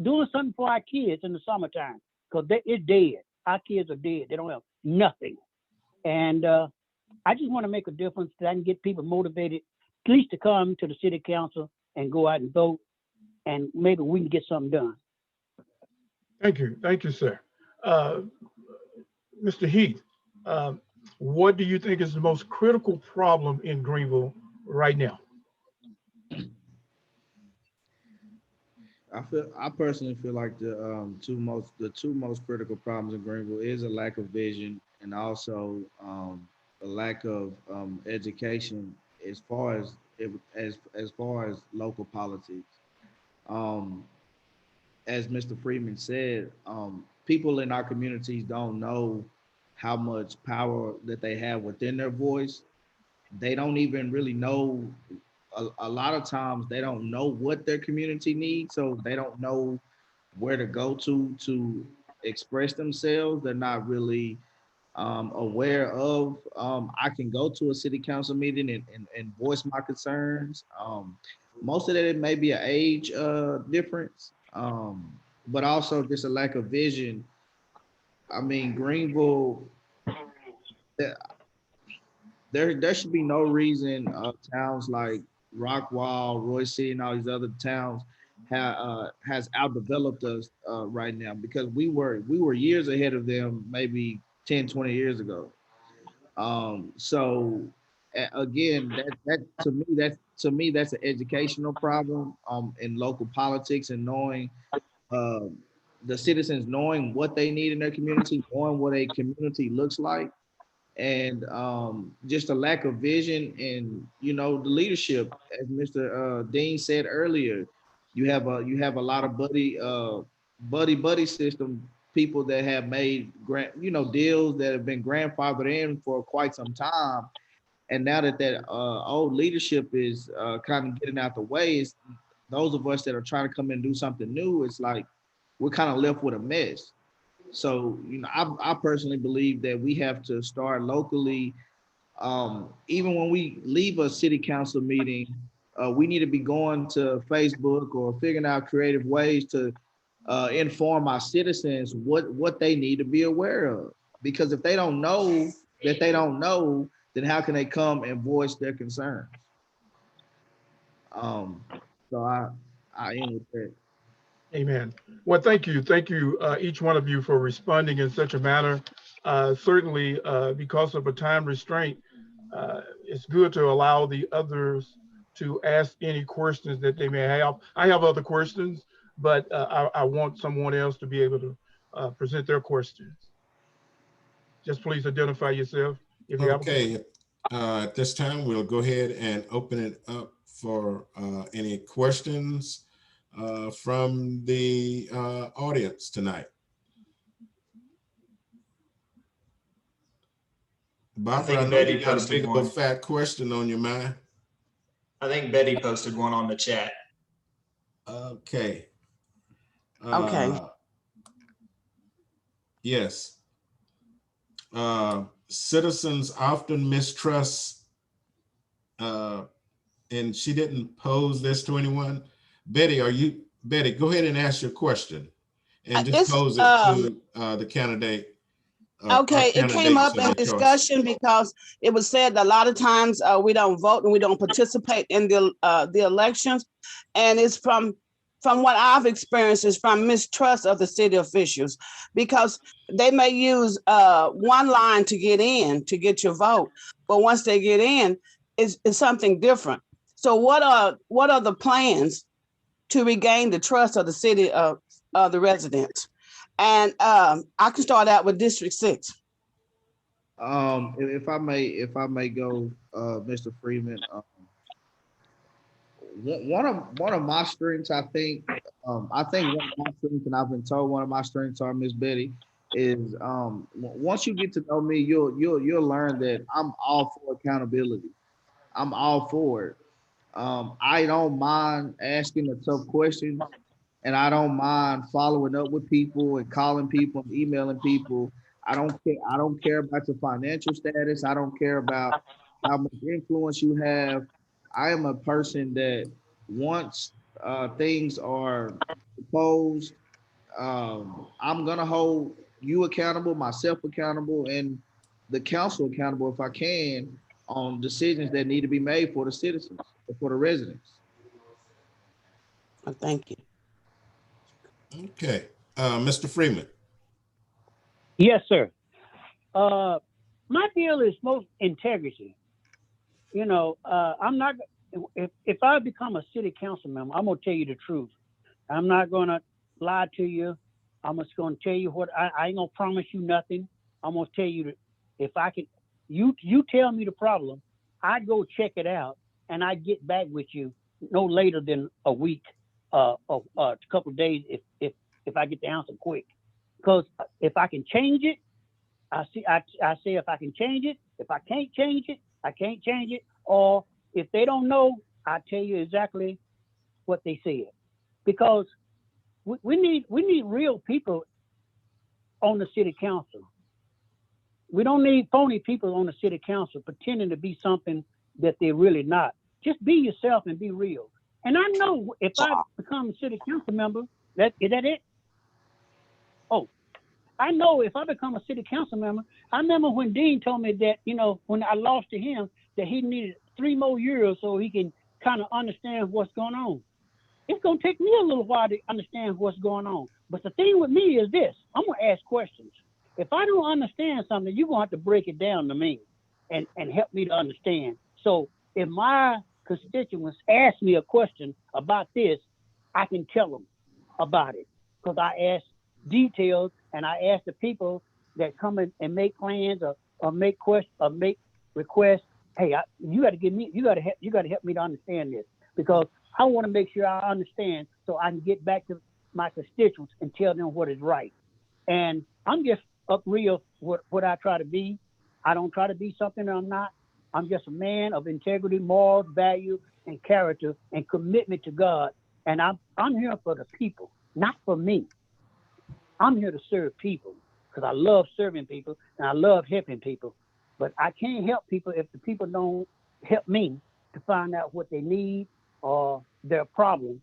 Speaker 13: doing something for our kids in the summertime, because it's dead. Our kids are dead. They don't have nothing. And I just want to make a difference that I can get people motivated, at least to come to the city council and go out and vote, and maybe we can get something done.
Speaker 10: Thank you, sir. Mr. Heath, what do you think is the most critical problem in Greenville right now?
Speaker 7: I personally feel like the two most critical problems in Greenville is a lack of vision, and also a lack of education as far as local politics. As Mr. Freeman said, people in our communities don't know how much power that they have within their voice. They don't even really know, a lot of times they don't know what their community needs, so they don't know where to go to express themselves. They're not really aware of. I can go to a city council meeting and voice my concerns. Most of that, it may be an age difference, but also just a lack of vision. I mean, Greenville, there should be no reason towns like Rockwall, Roy City, and all these other towns has outdeveloped us right now, because we were years ahead of them maybe 10, 20 years ago. So again, to me that's an educational problem in local politics, and knowing the citizens knowing what they need in their community, knowing what a community looks like, and just a lack of vision and the leadership, as Mr. Dean said earlier. You have a lot of buddy system people that have made deals that have been grandfathered in for quite some time, and now that old leadership is kind of getting out the way, it's those of us that are trying to come in and do something new, it's like we're kind of left with a mess. So, I personally believe that we have to start locally. Even when we leave a city council meeting, we need to be going to Facebook or figuring out creative ways to inform our citizens what they need to be aware of. Because if they don't know that they don't know, then how can they come and voice their concerns? So I end with that.
Speaker 10: Amen. Well, thank you. Thank you, each one of you, for responding in such a manner. Certainly, because of a time restraint, it's good to allow the others to ask any questions that they may have. I have other questions, but I want someone else to be able to present their questions. Just please identify yourself if you have.
Speaker 2: Okay. At this time, we'll go ahead and open it up for any questions from the audience tonight. Barbara, I know you got a big old fat question on your mind.
Speaker 11: I think Betty posted one on the chat.
Speaker 2: Okay.
Speaker 14: Okay.
Speaker 2: Yes. Citizens often mistrust, and she didn't pose this to anyone. Betty, go ahead and ask your question and just pose it to the candidate.
Speaker 14: Okay, it came up in discussion because it was said that a lot of times we don't vote and we don't participate in the elections, and it's from what I've experienced is from mistrust of the city officials, because they may use one line to get in to get your vote, but once they get in, it's something different. So what are the plans to regain the trust of the city of the residents? And I can start out with District 6.
Speaker 7: If I may go, Mr. Freeman. One of my strengths, I think one of my strengths, and I've been told one of my strengths are, Miss Betty, is once you get to know me, you'll learn that I'm all for accountability. I'm all for it. I don't mind asking the tough questions, and I don't mind following up with people and calling people and emailing people. I don't care about your financial status. I don't care about how much influence you have. I am a person that once things are proposed, I'm gonna hold you accountable, myself accountable, and the council accountable if I can on decisions that need to be made for the citizens, for the residents.
Speaker 14: Thank you.
Speaker 2: Okay, Mr. Freeman.
Speaker 13: Yes, sir. My deal is most integrity. I'm not, if I become a city council member, I'm gonna tell you the truth. I'm not gonna lie to you. I'm just gonna tell you what, I ain't gonna promise you nothing. I'm gonna tell you that if I can, you tell me the problem, I go check it out and I get back with you no later than a week, a couple of days if I get the answer quick. Because if I can change it, I say if I can change it. If I can't change it, I can't change it. Or if they don't know, I tell you exactly what they said. Because we need real people on the city council. We don't need phony people on the city council pretending to be something that they're really not. Just be yourself and be real. And I know if I become a city council member, is that it? Oh, I know if I become a city council member, I remember when Dean told me that, you know, when I lost to him, that he needed 3 more years so he can kind of understand what's going on. It's going to take me a little while to understand what's going on. But the thing with me is this, I'm going to ask questions. If I don't understand something, you're going to have to break it down to me and help me to understand. So if my constituents ask me a question about this, I can tell them about it because I ask details and I ask the people that come in and make plans or make questions or make requests. Hey, you got to help me to understand this because I want to make sure I understand so I can get back to my constituents and tell them what is right. And I'm just up real what I try to be. I don't try to be something that I'm not. I'm just a man of integrity, morals, value, and character and commitment to God. And I'm here for the people, not for me. I'm here to serve people because I love serving people and I love helping people. But I can't help people if the people don't help me to find out what they need or their problems.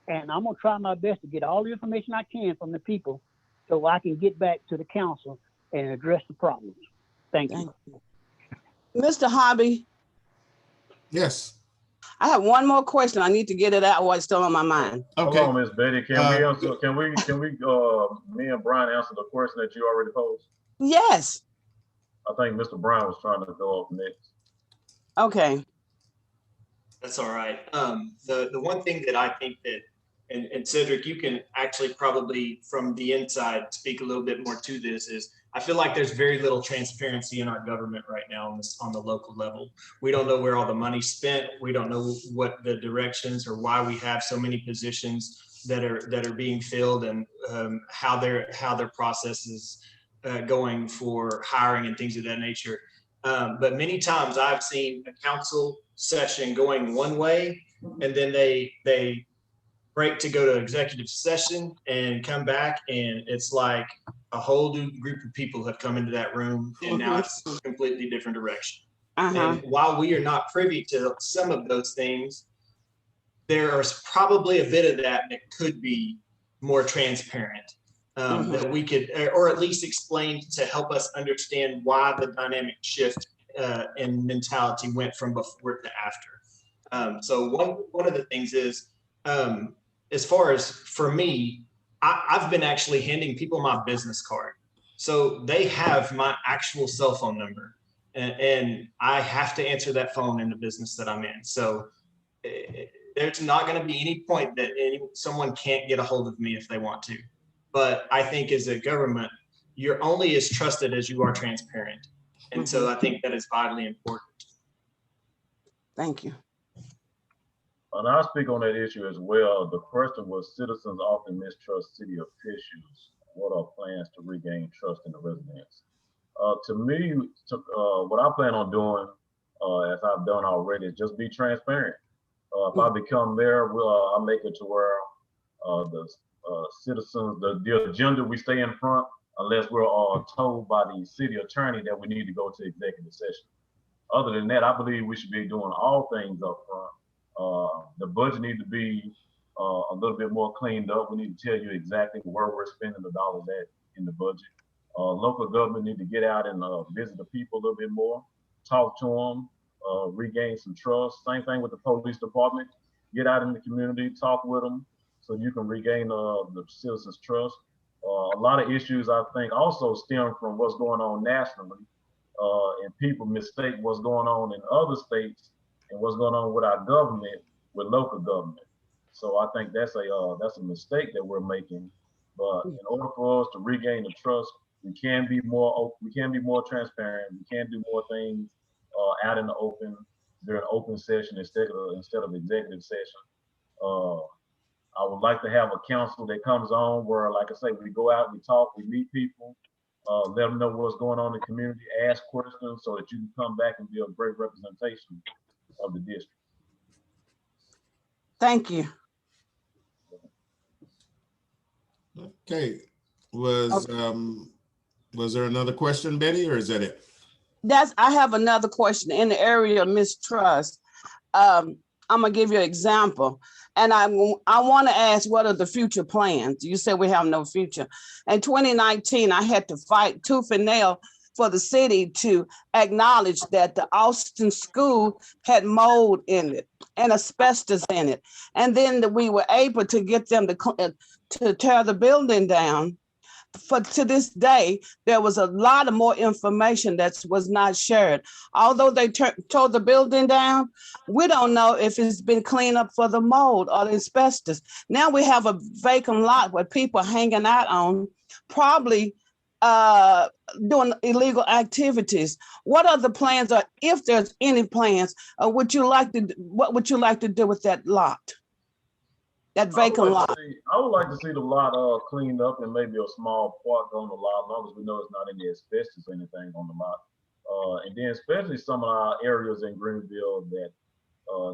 Speaker 13: And I'm going to try my best to get all the information I can from the people so I can get back to the council and address the problems. Thank you.
Speaker 14: Mr. Hobby.
Speaker 3: Yes.
Speaker 14: I have one more question. I need to get it out while it's still on my mind.
Speaker 3: Okay. Hold on, Miss Betty. Can we answer? Can we? Me and Brian answer the question that you already posed?
Speaker 14: Yes.
Speaker 3: I think Mr. Brian was trying to go up next.
Speaker 14: Okay.
Speaker 11: That's all right. The one thing that I think that, and Cedric, you can actually probably from the inside speak a little bit more to this is, I feel like there's very little transparency in our government right now on the local level. We don't know where all the money's spent. We don't know what the directions or why we have so many positions that are being filled and how their process is going for hiring and things of that nature. But many times I've seen a council session going one way and then they break to go to executive session and come back and it's like a whole new group of people have come into that room and now it's a completely different direction. And while we are not privy to some of those things, there is probably a bit of that could be more transparent. That we could, or at least explain to help us understand why the dynamic shift in mentality went from before to after. So one of the things is, as far as for me, I've been actually handing people my business card. So they have my actual cell phone number and I have to answer that phone in the business that I'm in. So there's not going to be any point that someone can't get a hold of me if they want to. But I think as a government, you're only as trusted as you are transparent. And so I think that is vitally important.
Speaker 14: Thank you.
Speaker 3: And I'll speak on that issue as well. The question was, citizens often mistrust city officials. What are plans to regain trust in the residents? To me, what I plan on doing, as I've done already, is just be transparent. If I become mayor, I'll make it to where the citizens, the agenda we stay in front, unless we're told by the city attorney that we need to go to executive session. Other than that, I believe we should be doing all things up front. The budget needs to be a little bit more cleaned up. We need to tell you exactly where we're spending the dollars at in the budget. Local government need to get out and visit the people a little bit more, talk to them, regain some trust. Same thing with the police department. Get out in the community, talk with them so you can regain the citizens' trust. A lot of issues, I think, also stem from what's going on nationally, and people mistake what's going on in other states and what's going on with our government with local government. So I think that's a mistake that we're making. But in order for us to regain the trust, we can be more open, we can be more transparent. We can do more things out in the open during open session instead of executive session. I would like to have a council that comes on where, like I say, we go out, we talk, we meet people, let them know what's going on in the community, ask questions so that you can come back and be a great representation of the district.
Speaker 14: Thank you.
Speaker 2: Okay, was Was there another question, Betty, or is that it?
Speaker 14: I have another question in the area of mistrust. I'm gonna give you an example. And I want to ask, what are the future plans? You said we have no future. In 2019, I had to fight tooth and nail for the city to acknowledge that the Austin school had mold in it and asbestos in it. And then we were able to get them to tear the building down. To this day, there was a lot of more information that was not shared. Although they tore the building down, we don't know if it's been cleaned up for the mold or the asbestos. Now we have a vacant lot where people are hanging out on, probably doing illegal activities. What are the plans, or if there's any plans, what would you like to do with that lot? That vacant lot.
Speaker 3: I would like to see the lot cleaned up and maybe a small park on the lot, as long as we know it's not any asbestos or anything on the lot. And then especially some of our areas in Greenville that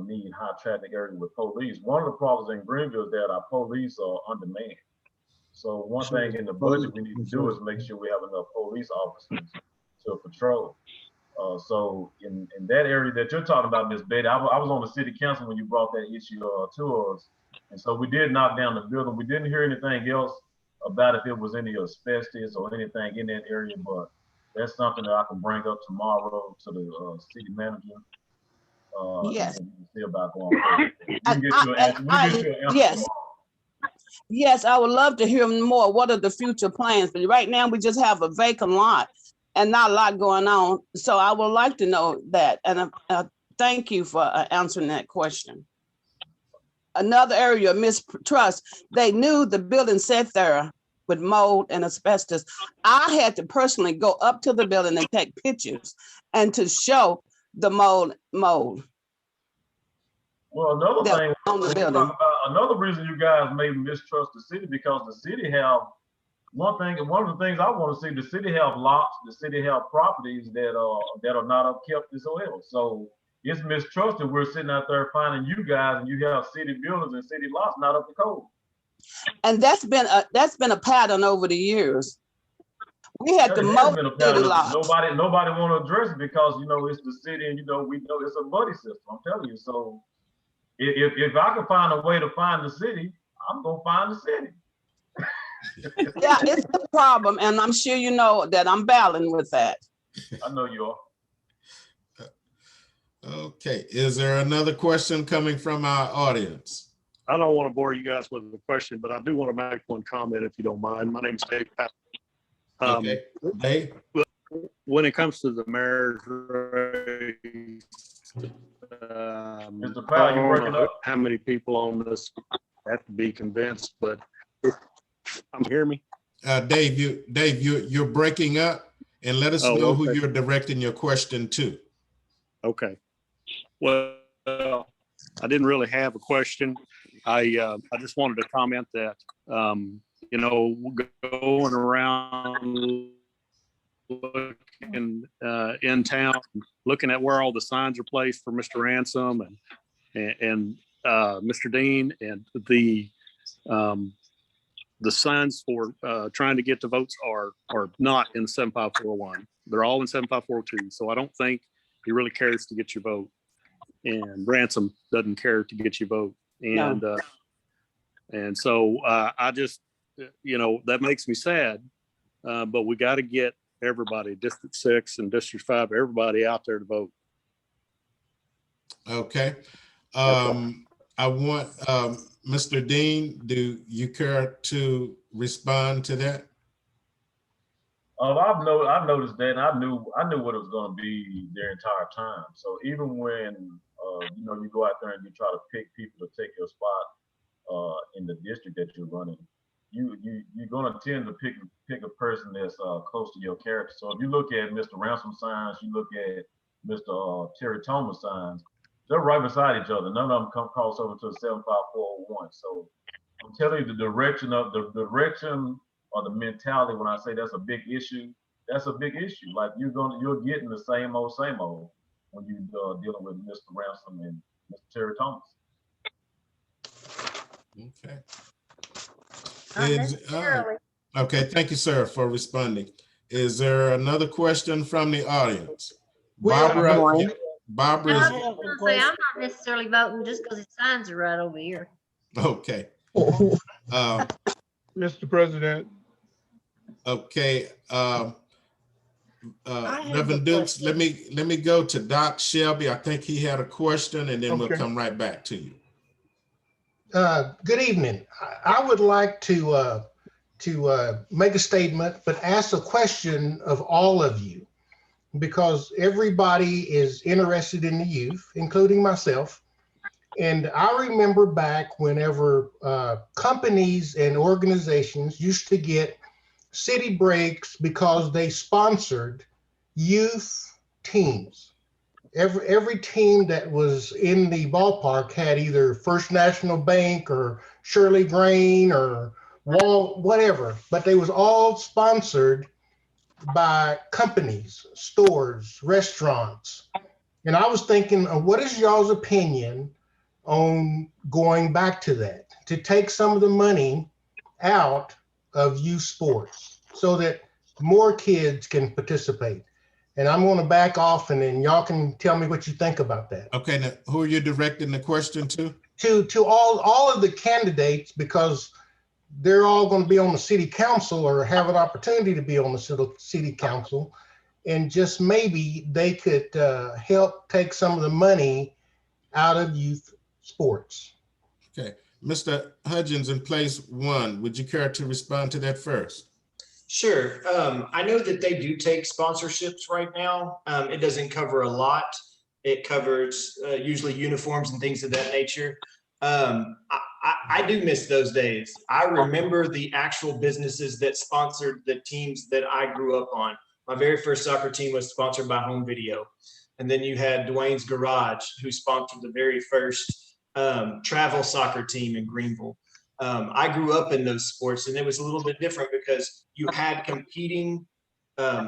Speaker 3: need high traffic areas with police. One of the problems in Greenville is that our police are undermanned. So one thing in the budget we need to do is make sure we have enough police officers to patrol. So in that area that you're talking about, Ms. Betty, I was on the city council when you brought that issue to us. And so we did knock down the building. We didn't hear anything else about if it was any asbestos or anything in that area, but that's something that I can bring up tomorrow to the city manager.
Speaker 14: Yes.
Speaker 3: And see about going forward. We can get you an answer.
Speaker 14: Yes. Yes, I would love to hear more. What are the future plans? But right now we just have a vacant lot and not a lot going on. So I would like to know that. And thank you for answering that question. Another area of mistrust, they knew the building sat there with mold and asbestos. I had to personally go up to the building and take pictures and to show the mold.
Speaker 3: Well, another thing,
Speaker 14: on the building.
Speaker 3: Another reason you guys may mistrust the city, because the city have one of the things I want to see, the city have lots, the city have properties that are not upkept as well. So it's mistrusted. We're sitting out there finding you guys, and you have city buildings and city lots not up to code.
Speaker 14: And that's been a pattern over the years. We had to mow city lots.
Speaker 3: Nobody want to address it because it's the city, and we know it's a buddy system. I'm telling you. So if I can find a way to find the city, I'm gonna find the city.
Speaker 14: Yeah, it's a problem, and I'm sure you know that I'm battling with that.
Speaker 3: I know you are.
Speaker 2: Okay, is there another question coming from our audience?
Speaker 15: I don't want to bore you guys with a question, but I do want to make one comment if you don't mind. My name's Dave.
Speaker 2: Okay, Dave.
Speaker 15: When it comes to the mayor's race,
Speaker 3: Mr. Powell, you're breaking up.
Speaker 15: How many people on this have to be convinced? But hear me,
Speaker 2: Dave. You're breaking up, and let us know who you're directing your question to.
Speaker 15: Okay. Well, I didn't really have a question. I just wanted to comment that going around looking in town, looking at where all the signs are placed for Mr. Ransom and Mr. Dean, and the signs for trying to get the votes are not in 75401. They're all in 75402. So I don't think he really cares to get your vote, and Ransom doesn't care to get your vote. And
Speaker 14: No.
Speaker 15: And so I just, that makes me sad, but we got to get everybody, District 6 and District 5, everybody out there to vote.
Speaker 2: Okay. I want Mr. Dean, do you care to respond to that?
Speaker 3: I've noticed that, and I knew what it was going to be their entire time. So even when you go out there and you try to pick people to take your spot in the district that you're running, you're going to tend to pick a person that's close to your character. So if you look at Mr. Ransom signs, you look at Mr. Terry Thomas signs, they're right beside each other. None of them come cross over to the 75401. So I'm telling you, the direction or the mentality, when I say that's a big issue, that's a big issue. Like you're getting the same old when you're dealing with Mr. Ransom and Mr. Terry Thomas.
Speaker 2: Okay. Okay, thank you, sir, for responding. Is there another question from the audience?
Speaker 5: Well,
Speaker 2: Barbara, Barbara
Speaker 6: I
Speaker 2: is,
Speaker 6: was gonna say, I'm not necessarily voting just because his signs are right over here.
Speaker 2: okay.
Speaker 10: Mr. President,
Speaker 2: Okay.
Speaker 8: I have
Speaker 2: Reverend
Speaker 8: a
Speaker 2: Dukes,
Speaker 8: question.
Speaker 2: let me go to Doc Shelby. I think he had a question, and then we'll
Speaker 10: Okay.
Speaker 2: come right back to you.
Speaker 5: Good evening. I would like to make a statement, but ask a question of all of you, because everybody is interested in the youth, including myself. And I remember back whenever companies and organizations used to get city breaks because they sponsored youth teams. Every team that was in the ballpark had either First National Bank or Shirley Grain or whatever, but they was all sponsored by companies, stores, restaurants. And I was thinking, what is y'all's opinion on going back to that, to take some of the money out of youth sports so that more kids can participate? And I'm going to back off, and then y'all can tell me what you think about that.
Speaker 2: Okay, now who are you directing the question to?
Speaker 5: To all of the candidates, because they're all going to be on the city council or have an opportunity to be on the city council, and just maybe they could help take some of the money out of youth sports.
Speaker 2: Okay, Mr. Hudgeons in place one, would you care to respond to that first?
Speaker 11: Sure. I know that they do take sponsorships right now. It doesn't cover a lot. It covers usually uniforms and things of that nature. I do miss those days. I remember the actual businesses that sponsored the teams that I grew up on. My very first soccer team was sponsored by Home Video. And then you had Dwayne's Garage, who sponsored the very first travel soccer team in Greenville. I grew up in those sports, and it was a little bit different because you had competing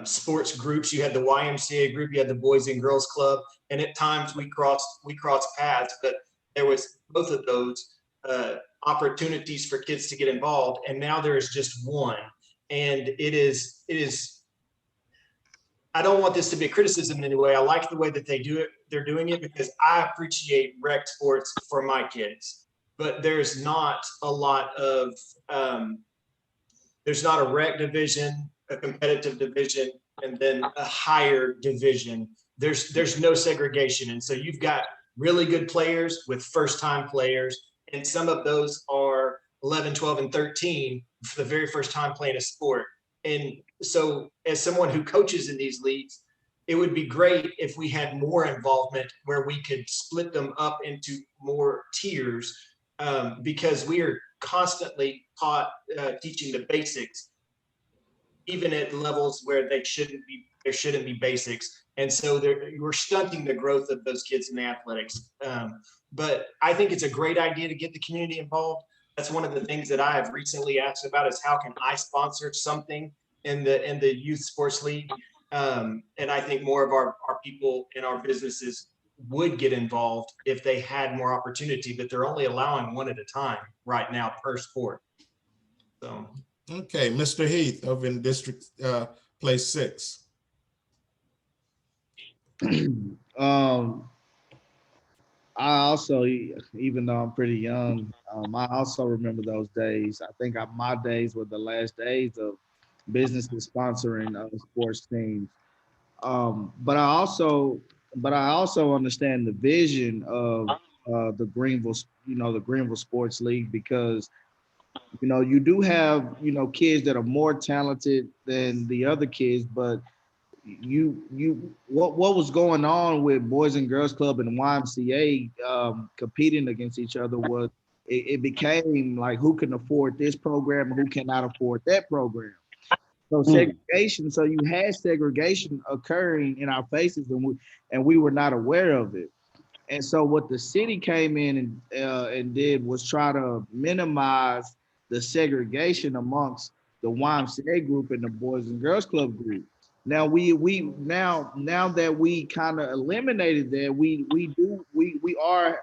Speaker 11: sports groups. You had the YMCA group, you had the Boys and Girls Club, and at times we crossed paths, but there was both of those opportunities for kids to get involved. And now there is just one. And it is, I don't want this to be a criticism in any way. I like the way that they do it. They're doing it because I appreciate rec sports for my kids. But there's not a lot of, there's not a rec division, a competitive division, and then a higher division. There's no segregation. And so you've got really good players with first-time players, and some of those are 11, 12, and 13 for the very first time playing a sport. And so as someone who coaches in these leagues, it would be great if we had more involvement where we could split them up into more tiers, because we are constantly taught teaching the basics, even at levels where there shouldn't be basics. And so we're stunting the growth of those kids in the athletics. But I think it's a great idea to get the community involved. That's one of the things that I have recently asked about, is how can I sponsor something in the youth sports league? And I think more of our people in our businesses would get involved if they had more opportunity, but they're only allowing one at a time right now per sport. So.
Speaker 2: Okay, Mr. Heath over in District Place 6.
Speaker 7: I also, even though I'm pretty young, I also remember those days. I think my days were the last days of businesses sponsoring sports teams. But I also understand the vision of the Greenville, the Greenville Sports League, because you do have kids that are more talented than the other kids, but what was going on with Boys and Girls Club and YMCA competing against each other was it became like, who can afford this program and who cannot afford that program. So segregation. So you had segregation occurring in our faces, and we were not aware of it. And so what the city came in and did was try to minimize the segregation amongst the YMCA group and the Boys and Girls Club group. Now now that we kind of eliminated that, we are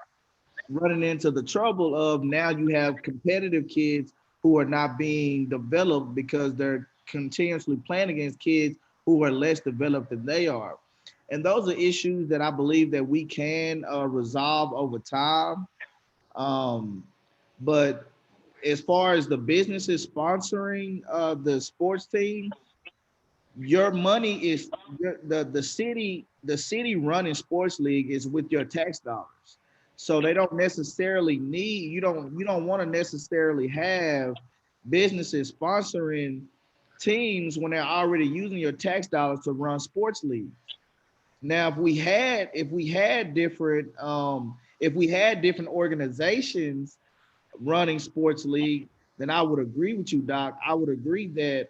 Speaker 7: running into the trouble of, now you have competitive kids who are not being developed because they're continuously playing against kids who are less developed than they are. And those are issues that I believe that we can resolve over time. But as far as the businesses sponsoring the sports team, your money is the city running sports league is with your tax dollars. So they don't necessarily need, you don't want to necessarily have businesses sponsoring teams when they're already using your tax dollars to run sports leagues. Now, if we had different organizations running sports league, then I would agree with you, Doc. I would agree that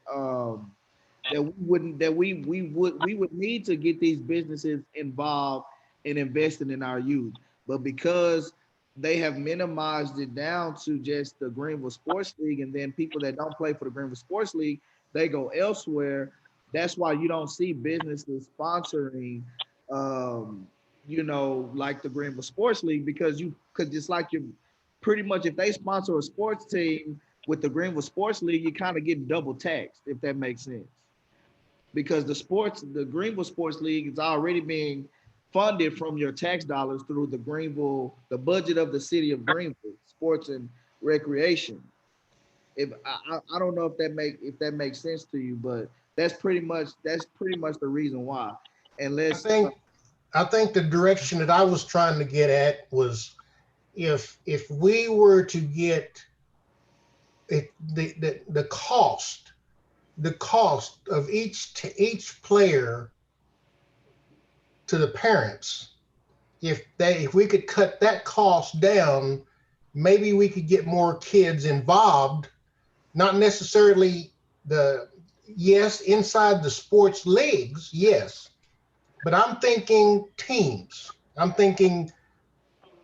Speaker 7: we would need to get these businesses involved in investing in our youth. But because they have minimized it down to just the Greenville Sports League, and then people that don't play for the Greenville Sports League, they go elsewhere. That's why you don't see businesses sponsoring, like the Greenville Sports League, because just like you pretty much, if they sponsor a sports team with the Greenville Sports League, you kind of get double taxed, if that makes sense. Because the Greenville Sports League is already being funded from your tax dollars through the budget of the city of Greenville, sports and recreation. If I don't know if that makes sense to you, but that's pretty much the reason why. Unless
Speaker 5: I think the direction that I was trying to get at was if we were to get the cost of each player to the parents, if we could cut that cost down, maybe we could get more kids involved. Not necessarily inside the sports leagues, yes, but I'm thinking teams. I'm thinking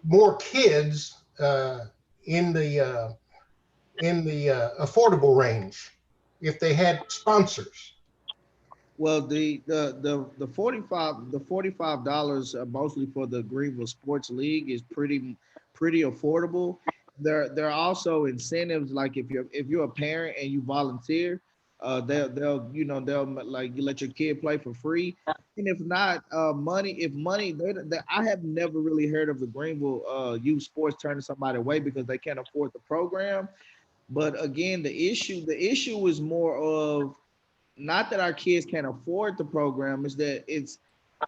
Speaker 5: more kids in the affordable range if they had sponsors.
Speaker 7: Well, the $45 mostly for the Greenville Sports League is pretty affordable. There are also incentives, like if you're a parent and you volunteer, they'll like you let your kid play for free. And if not, money, I have never really heard of the Greenville youth sports turning somebody away because they can't afford the program. But again, the issue is more of not that our kids can't afford the program, is that it's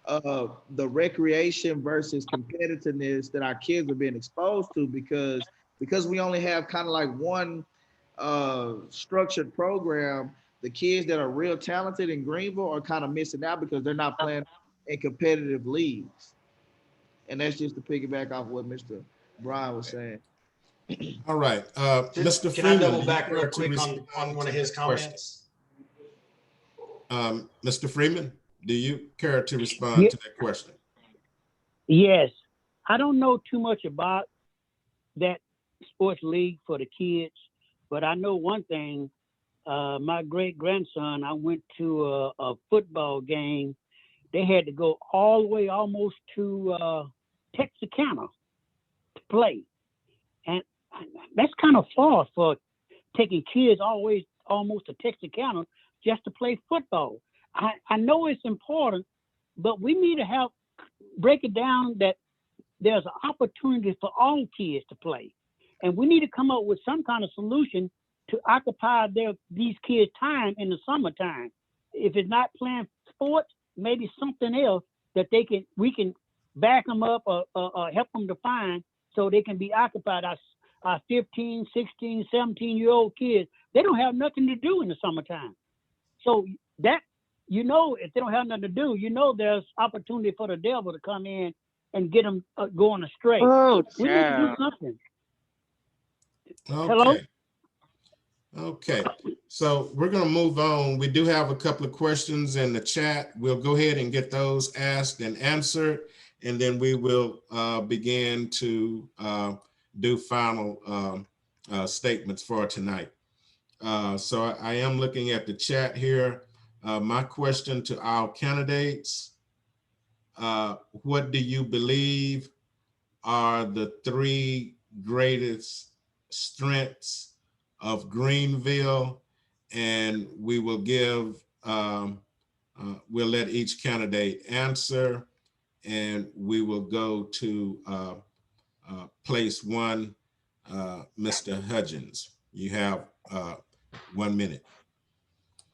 Speaker 7: the recreation versus competitiveness that our kids are being exposed to because we only have kind of like one structured program. The kids that are real talented in Greenville are kind of missing out because they're not playing in competitive leagues. And that's just to piggyback off what Mr. Brian was saying.
Speaker 2: All right, Mr.
Speaker 11: Can
Speaker 2: Freeman,
Speaker 11: I double back real quick on one of his comments?
Speaker 2: Mr. Freeman, do you care to respond to that question?
Speaker 13: Yes. I don't know too much about that sports league for the kids, but I know one thing. My great-grandson, I went to a football game. They had to go all the way almost to Texarkana to play. And that's kind of far for taking kids all the way almost to Texarkana just to play football. I know it's important, but we need to break it down that there's an opportunity for all kids to play. And we need to come up with some kind of solution to occupy these kids' time in the summertime. If it's not playing sports, maybe something else that we can back them up or help them to find so they can be occupied. Our 15, 16, 17-year-old kids, they don't have nothing to do in the summertime. So that, if they don't have nothing to do, there's opportunity for the devil to come in and get them going astray.
Speaker 9: Oh,
Speaker 13: we need to do something.
Speaker 2: Okay.
Speaker 13: Hello?
Speaker 2: Okay, so we're going to move on. We do have a couple of questions in the chat. We'll go ahead and get those asked and answered, and then we will begin to do final statements for tonight. So I am looking at the chat here. My question to our candidates, what do you believe are the 3 greatest strengths of Greenville and we will give, we'll let each candidate answer, and we will go to place one, Mr. Hudgeons. You have 1 minute.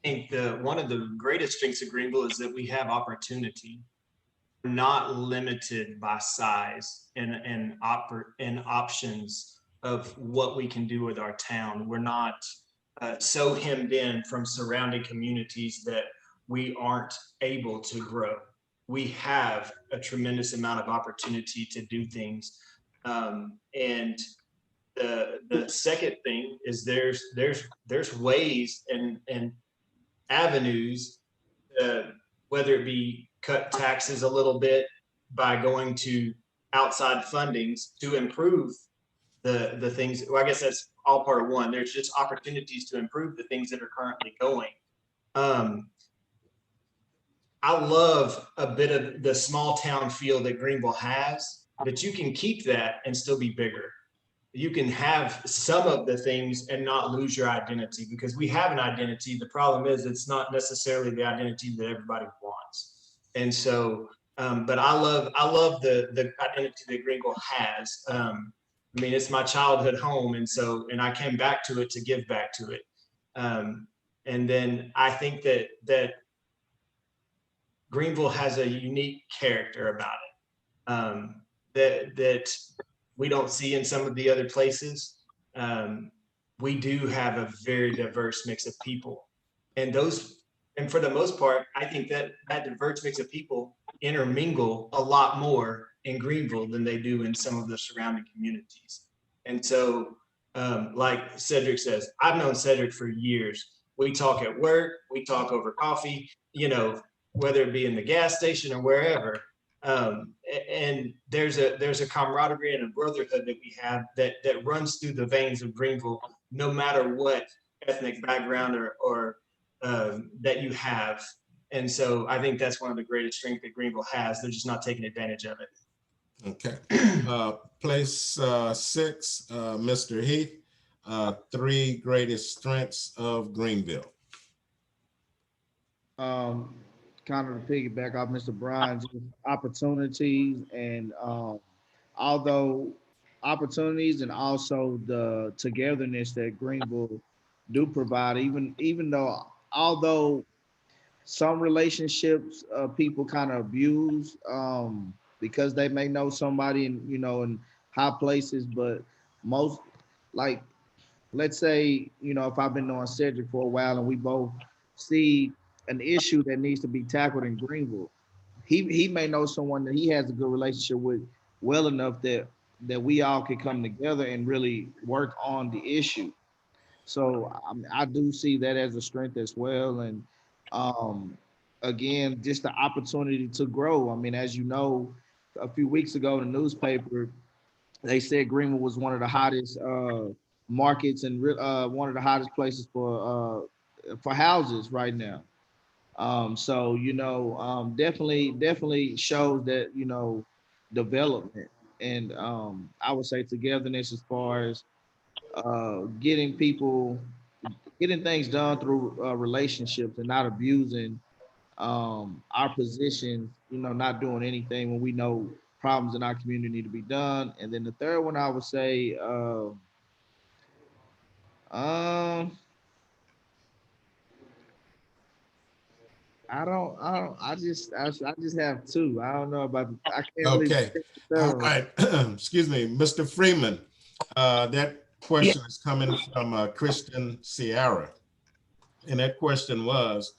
Speaker 11: I think one of the greatest strengths of Greenville is that we have opportunity. We're not limited by size and options of what we can do with our town. We're not so hemmed in from surrounding communities that we aren't able to grow. We have a tremendous amount of opportunity to do things. And the second thing is there's ways and avenues, whether it be cut taxes a little bit by going to outside fundings to improve the things. Well, I guess that's all part of one. There's just opportunities to improve the things that are currently going. I love a bit of the small town feel that Greenville has, but you can keep that and still be bigger. You can have some of the things and not lose your identity, because we have an identity. The problem is it's not necessarily the identity that everybody wants. And so, but I love the identity that Greenville has. I mean, it's my childhood home. And so, and I came back to it to give back to it. And then I think that Greenville has a unique character about it, that we don't see in some of the other places. We do have a very diverse mix of people, and for the most part, I think that diverse mix of people intermingle a lot more in Greenville than they do in some of the surrounding communities. And so, like Cedric says, I've known Cedric for years. We talk at work, we talk over coffee, you know, whether it be in the gas station or wherever. And there's a camaraderie and a brotherhood that we have that runs through the veins of Greenville, no matter what ethnic background or that you have. And so I think that's one of the greatest strengths that Greenville has. They're just not taking advantage of it.
Speaker 2: Okay. Place 6, Mr. Heath, 3 greatest strengths of Greenville.
Speaker 7: Kind of to piggyback off Mr. Bryan's opportunities, and although opportunities and also the togetherness that Greenville do provide, even though although some relationships people kind of abuse because they may know somebody in high places, but most, like, let's say, if I've been knowing Cedric for a while and we both see an issue that needs to be tackled in Greenville, he may know someone that he has a good relationship with well enough that we all can come together and really work on the issue. So I do see that as a strength as well. And again, just the opportunity to grow. I mean, as you know, a few weeks ago in the newspaper, they said Greenville was one of the hottest markets and one of the hottest places for houses right now. So, definitely shows that, development, and I would say togetherness as far as getting things done through relationships and not abusing our positions, not doing anything when we know problems in our community need to be done. And then the third one, I would say, I just have 2. I don't know about I can't
Speaker 2: Okay. All right. Excuse me, Mr. Freeman. That question is coming from Christian Sierra. And that question was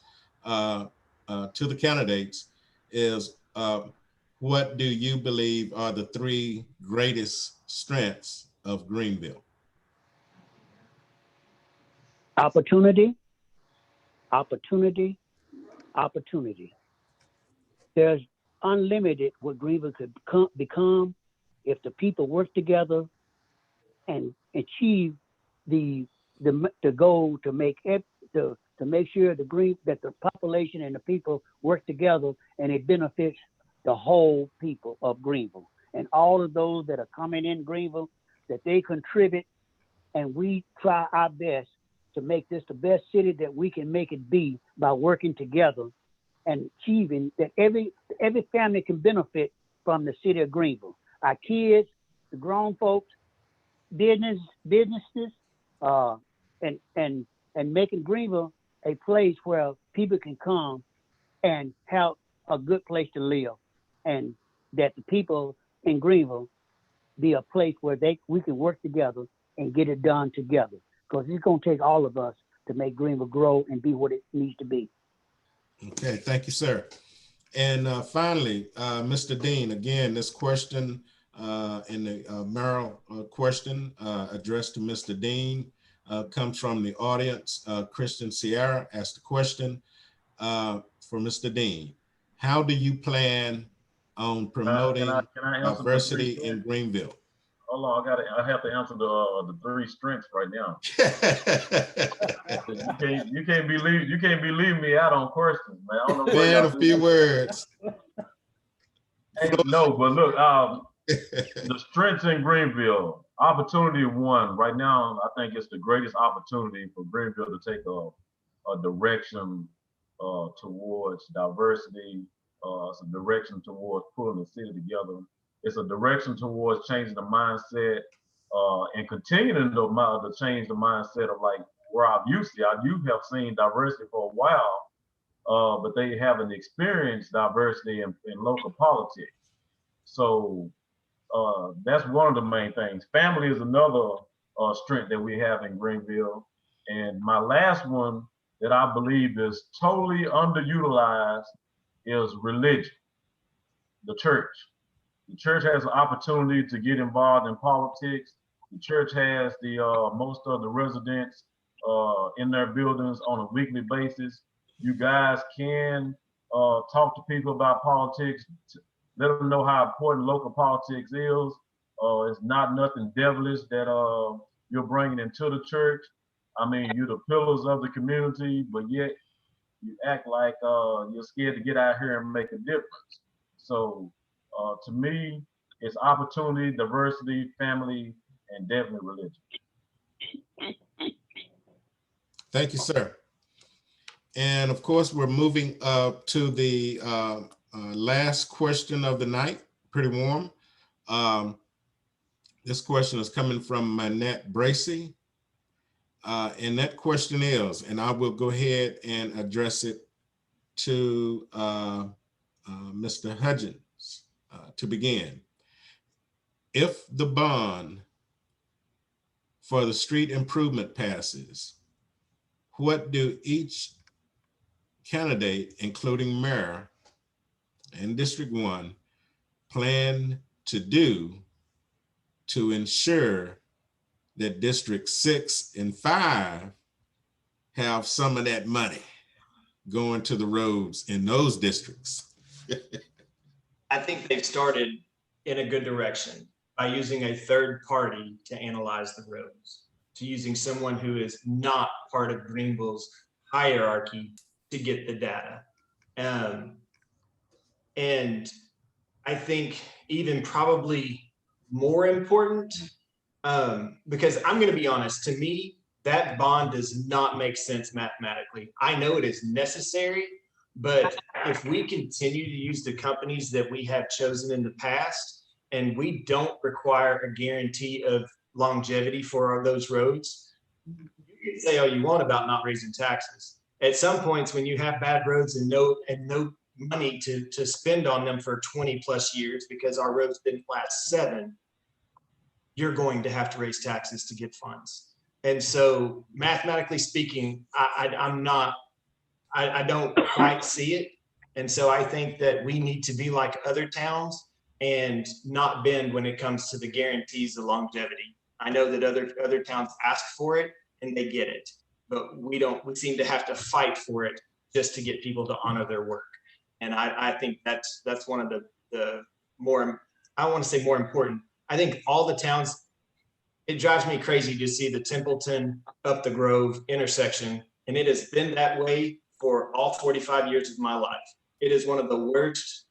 Speaker 2: to the candidates is, what do you believe are the 3 greatest strengths of Greenville?
Speaker 13: Opportunity. There's unlimited what Greenville could become if the people work together and achieve the goal to make sure that the population and the people work together, and it benefits the whole people of Greenville. And all of those that are coming in Greenville, that they contribute, and we try our best to make this the best city that we can make it be by working together and achieving that every family can benefit from the city of Greenville. Our kids, the grown folks, businesses, and making Greenville a place where people can come and have a good place to live, and that the people in Greenville be a place where we can work together and get it done together. Because it's going to take all of us to make Greenville grow and be what it needs to be.
Speaker 2: Okay, thank you, sir. And finally, Mr. Dean, again, this question in the Merrill question addressed to Mr. Dean comes from the audience. Christian Sierra asked the question for Mr. Dean. How do you plan on promoting
Speaker 3: can I answer
Speaker 2: diversity in Greenville?
Speaker 3: Hold on, I have to answer the 3 strengths right now. you can't be leaving me out on questions, man. I don't know
Speaker 2: Man, a few words.
Speaker 3: Hey, no, but look, the strengths in Greenville, opportunity 1. Right now, I think it's the greatest opportunity for Greenville to take a direction towards diversity. It's a direction towards pulling the city together. It's a direction towards changing the mindset and continuing to change the mindset of like where our youth have seen diversity for a while, but they haven't experienced diversity in local politics. So that's one of the main things. Family is another strength that we have in Greenville. And my last one that I believe is totally underutilized is religion, the church. The church has an opportunity to get involved in politics. The church has most of the residents in their buildings on a weekly basis. You guys can talk to people about politics, let them know how important local politics is. It's not nothing devilish that you're bringing into the church. I mean, you're the pillars of the community, but yet you act like you're scared to get out here and make a difference. So to me, it's opportunity, diversity, family, and definitely religion.
Speaker 2: Thank you, sir. And of course, we're moving up to the last question of the night, pretty warm. This question is coming from Manette Bracy. And that question is, and I will go ahead and address it to Mr. Hudgeons to begin. If the bond for the street improvement passes, what do each candidate, including mayor and District 1, plan to do to ensure that District 6 and 5 have some of that money going to the roads in those districts?
Speaker 11: I think they've started in a good direction by using a third party to analyze the roads, to using someone who is not part of Greenville's hierarchy to get the data. And I think even probably more important, because I'm going to be honest, to me, that bond does not make sense mathematically. I know it is necessary, but if we continue to use the companies that we have chosen in the past, and we don't require a guarantee of longevity for those roads, you can say all you want about not raising taxes. At some points, when you have bad roads and no money to spend on them for 20 plus years because our roads didn't last 7, you're going to have to raise taxes to get funds. And so mathematically speaking, I don't quite see it. And so I think that we need to be like other towns and not bend when it comes to the guarantees of longevity. I know that other towns ask for it and they get it, but we seem to have to fight for it just to get people to honor their work. And I think that's one of the more, I don't want to say more important. I think all the towns, it drives me crazy to see the Templeton up the Grove intersection. And it has been that way for all 45 years of my life. It is one of the worst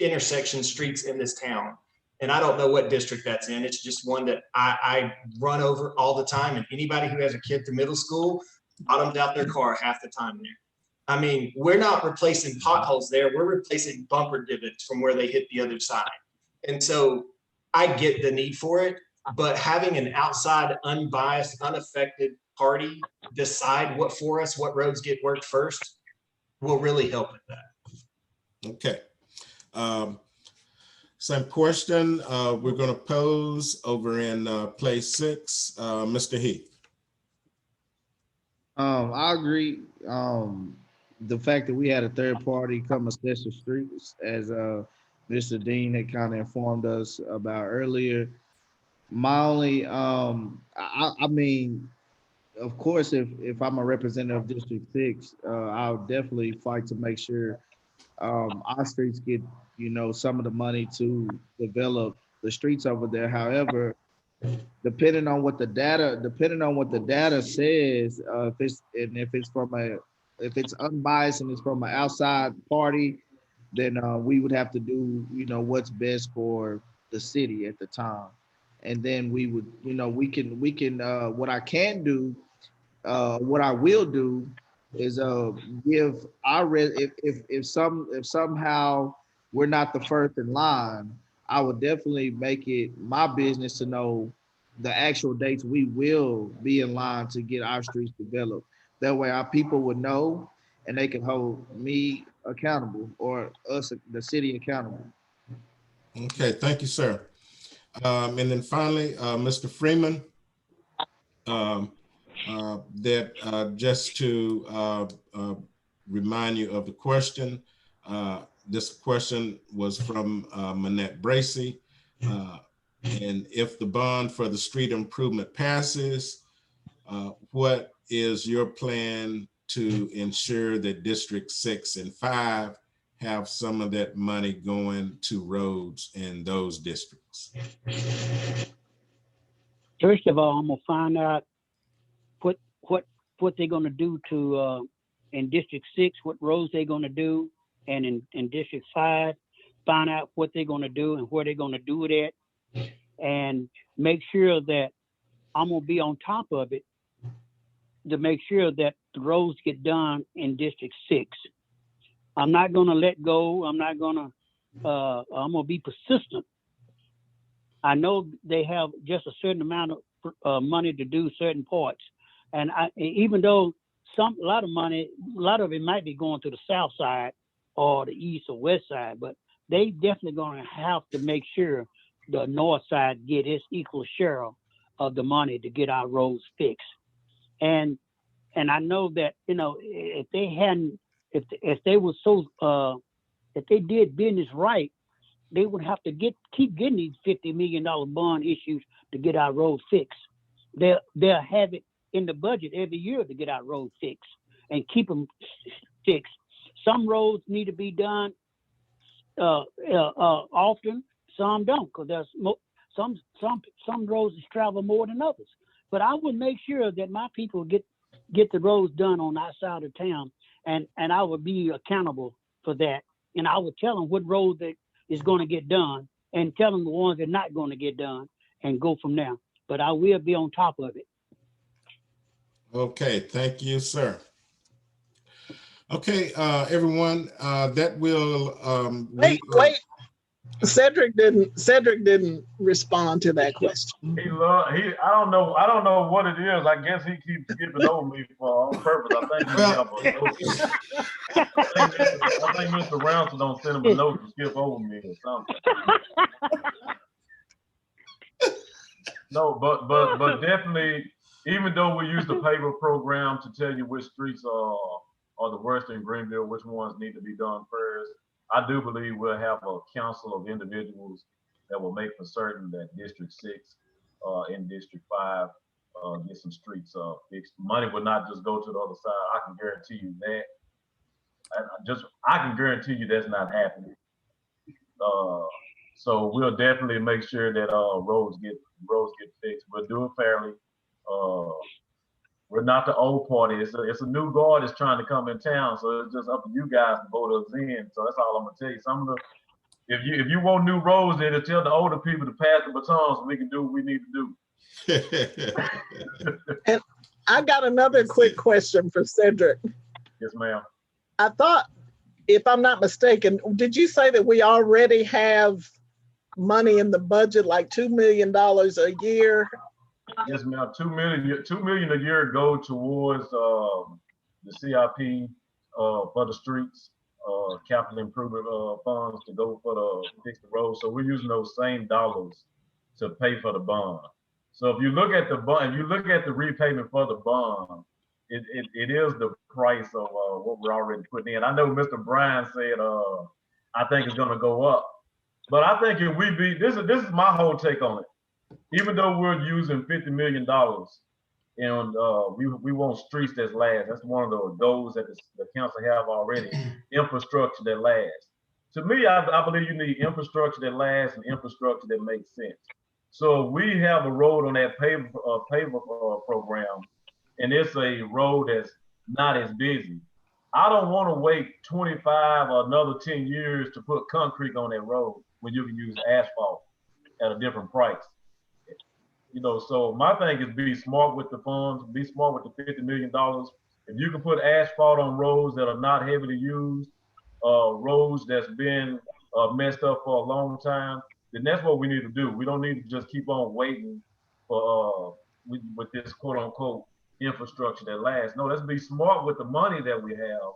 Speaker 11: intersection streets in this town. And I don't know what district that's in. It's just one that I run over all the time. And anybody who has a kid to middle school, bottoms out their car half the time there. I mean, we're not replacing potholes there. We're replacing bumper divots from where they hit the other side. And so I get the need for it, but having an outside, unbiased, unaffected party decide what for us, what roads get worked first, will really help with that.
Speaker 2: Okay. Same question we're going to pose over in place 6, Mr. Heath.
Speaker 7: I agree. The fact that we had a third party come assess the streets, as Mr. Dean had kind of informed us about earlier. My only, I mean, of course, if I'm a representative of District 6, I'll definitely fight to make sure our streets get, you know, some of the money to develop the streets over there. However, depending on what the data says, if it's unbiased and it's from an outside party, then we would have to do, you know, what's best for the city at the time. And then we would, you know, we can what I can do, what I will do is give our if somehow we're not the first in line, I would definitely make it my business to know the actual dates we will be in line to get our streets developed. That way our people would know and they can hold me accountable or us, the city, accountable.
Speaker 2: Okay, thank you, sir. And then finally, Mr. Freeman, just to remind you of the question, this question was from Manette Bracy. And if the bond for the street improvement passes, what is your plan to ensure that District 6 and 5 have some of that money going to roads in those districts?
Speaker 13: First of all, I'm gonna find out what they're gonna do to in District 6, what roads they're gonna do, and in District 5, find out what they're gonna do and where they're gonna do it at, and make sure that I'm gonna be on top of it to make sure that the roads get done in District 6. I'm not gonna let go. I'm gonna be persistent. I know they have just a certain amount of money to do certain parts. And even though a lot of it might be going to the south side or the east or west side, but they definitely gonna have to make sure the north side get its equal share of the money to get our roads fixed. And I know that, you know, if they did business right, they would have to keep getting these $50 million bond issues to get our roads fixed. They'll have it in the budget every year to get our roads fixed and keep them fixed. Some roads need to be done often, some don't, because there's some roads travel more than others. But I would make sure that my people get the roads done on our side of town, and I would be accountable for that. And I would tell them what road that is going to get done, and tell them the ones that are not going to get done, and go from there. But I will be on top of it.
Speaker 2: Okay, thank you, sir. Okay, everyone, that will
Speaker 1: wait. Cedric didn't respond to that question.
Speaker 3: I don't know what it is. I guess he keeps skipping over me on purpose. I think I think Mr. Ransom don't send him a note to skip over me or something. No, but definitely, even though we use the paper program to tell you which streets are the worst in Greenville, which ones need to be done first, I do believe we'll have a council of individuals that will make for certain that District 6 and District 5 get some streets fixed. Money will not just go to the other side. I can guarantee you that. I can guarantee you that's not happening. So we'll definitely make sure that roads get fixed. We'll do it fairly. We're not the old party. It's a new guard that's trying to come in town. So it's just up to you guys to vote us in. So that's all I'm gonna tell you. Some of if you want new roads, then tell the older people to pass the baton so we can do what we need to do.
Speaker 1: And I got another quick question for Cedric.
Speaker 3: Yes, ma'am.
Speaker 1: I thought, if I'm not mistaken, did you say that we already have money in the budget, like $2 million a year?
Speaker 3: Yes, ma'am. $2 million a year go towards the CIP for the streets, capital improvement funds to go for the fix the road. So we're using those same dollars to pay for the bond. So if you look at the bond, if you look at the repayment for the bond, it is the price of what we're already putting in. I know Mr. Bryan said I think it's going to go up, but I think if we be this is my whole take on it. Even though we're using $50 million and we want streets that last, that's one of the goals that the council have already. Infrastructure that lasts. To me, I believe you need infrastructure that lasts and infrastructure that makes sense. So we have a road on that paver program, and it's a road that's not as busy. I don't want to wait 25 or another 10 years to put concrete on that road when you can use asphalt at a different price. You know, so my thing is be smart with the funds, be smart with the $50 million. If you can put asphalt on roads that are not heavily used, roads that's been messed up for a long time, then that's what we need to do. We don't need to just keep on waiting for with this quote unquote infrastructure that lasts. No, let's be smart with the money that we have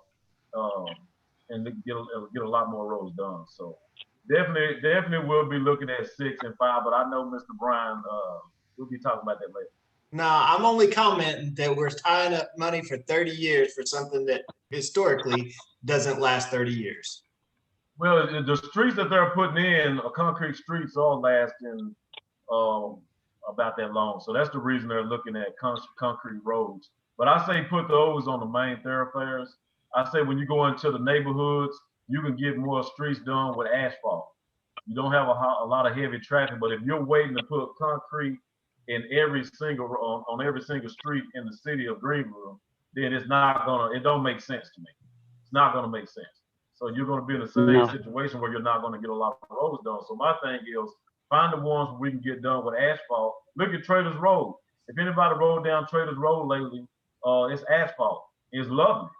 Speaker 3: and get a lot more roads done. So definitely we'll be looking at 6 and 5, but I know Mr. Bryan, we'll be talking about that later.
Speaker 11: No, I'm only commenting that we're tying up money for 30 years for something that historically doesn't last 30 years.
Speaker 3: Well, the streets that they're putting in, concrete streets, all lasting about that long. So that's the reason they're looking at concrete roads. But I say put those on the main thoroughfares. I say when you go into the neighborhoods, you can get more streets done with asphalt. You don't have a lot of heavy traffic, but if you're waiting to put concrete in every single on every single street in the city of Greenville, then it don't make sense to me. It's not gonna make sense. So you're gonna be in the same situation where you're not gonna get a lot of roads done. So my thing is find the ones where we can get done with asphalt. Look at Traders Road. If anybody rode down Traders Road lately, it's asphalt. It's lovely.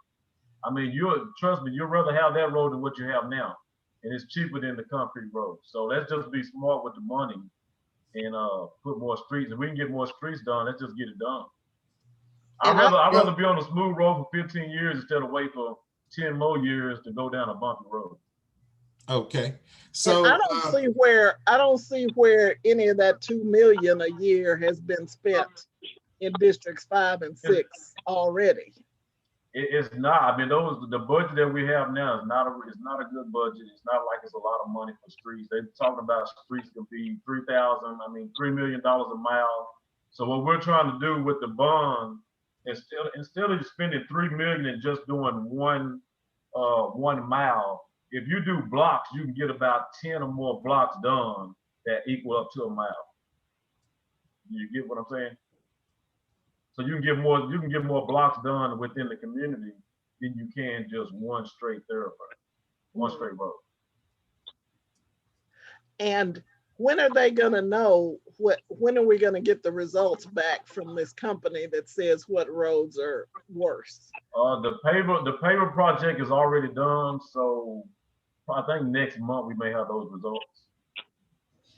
Speaker 3: I mean, trust me, you'd rather have that road than what you have now. And it's cheaper than the concrete road. So let's just be smart with the money and put more streets. If we can get more streets done, let's just get it done. I'd rather be on a smooth road for 15 years instead of wait for 10 more years to go down a bumpy road.
Speaker 2: Okay. So
Speaker 1: and I don't see where any of that $2 million a year has been spent in districts 5 and 6 already.
Speaker 3: It's not. I mean, the budget that we have now is not a good budget. It's not like it's a lot of money for streets. They're talking about streets could be $3 million a mile. So what we're trying to do with the bond is instead of spending $3 million and just doing one mile, if you do blocks, you can get about 10 or more blocks done that equal up to a mile. You get what I'm saying? So you can get more blocks done within the community than you can just one straight thoroughfare, one straight road.
Speaker 1: And when are they gonna know when are we gonna get the results back from this company that says what roads are worse?
Speaker 3: The paver project is already done, so I think next month we may have those results.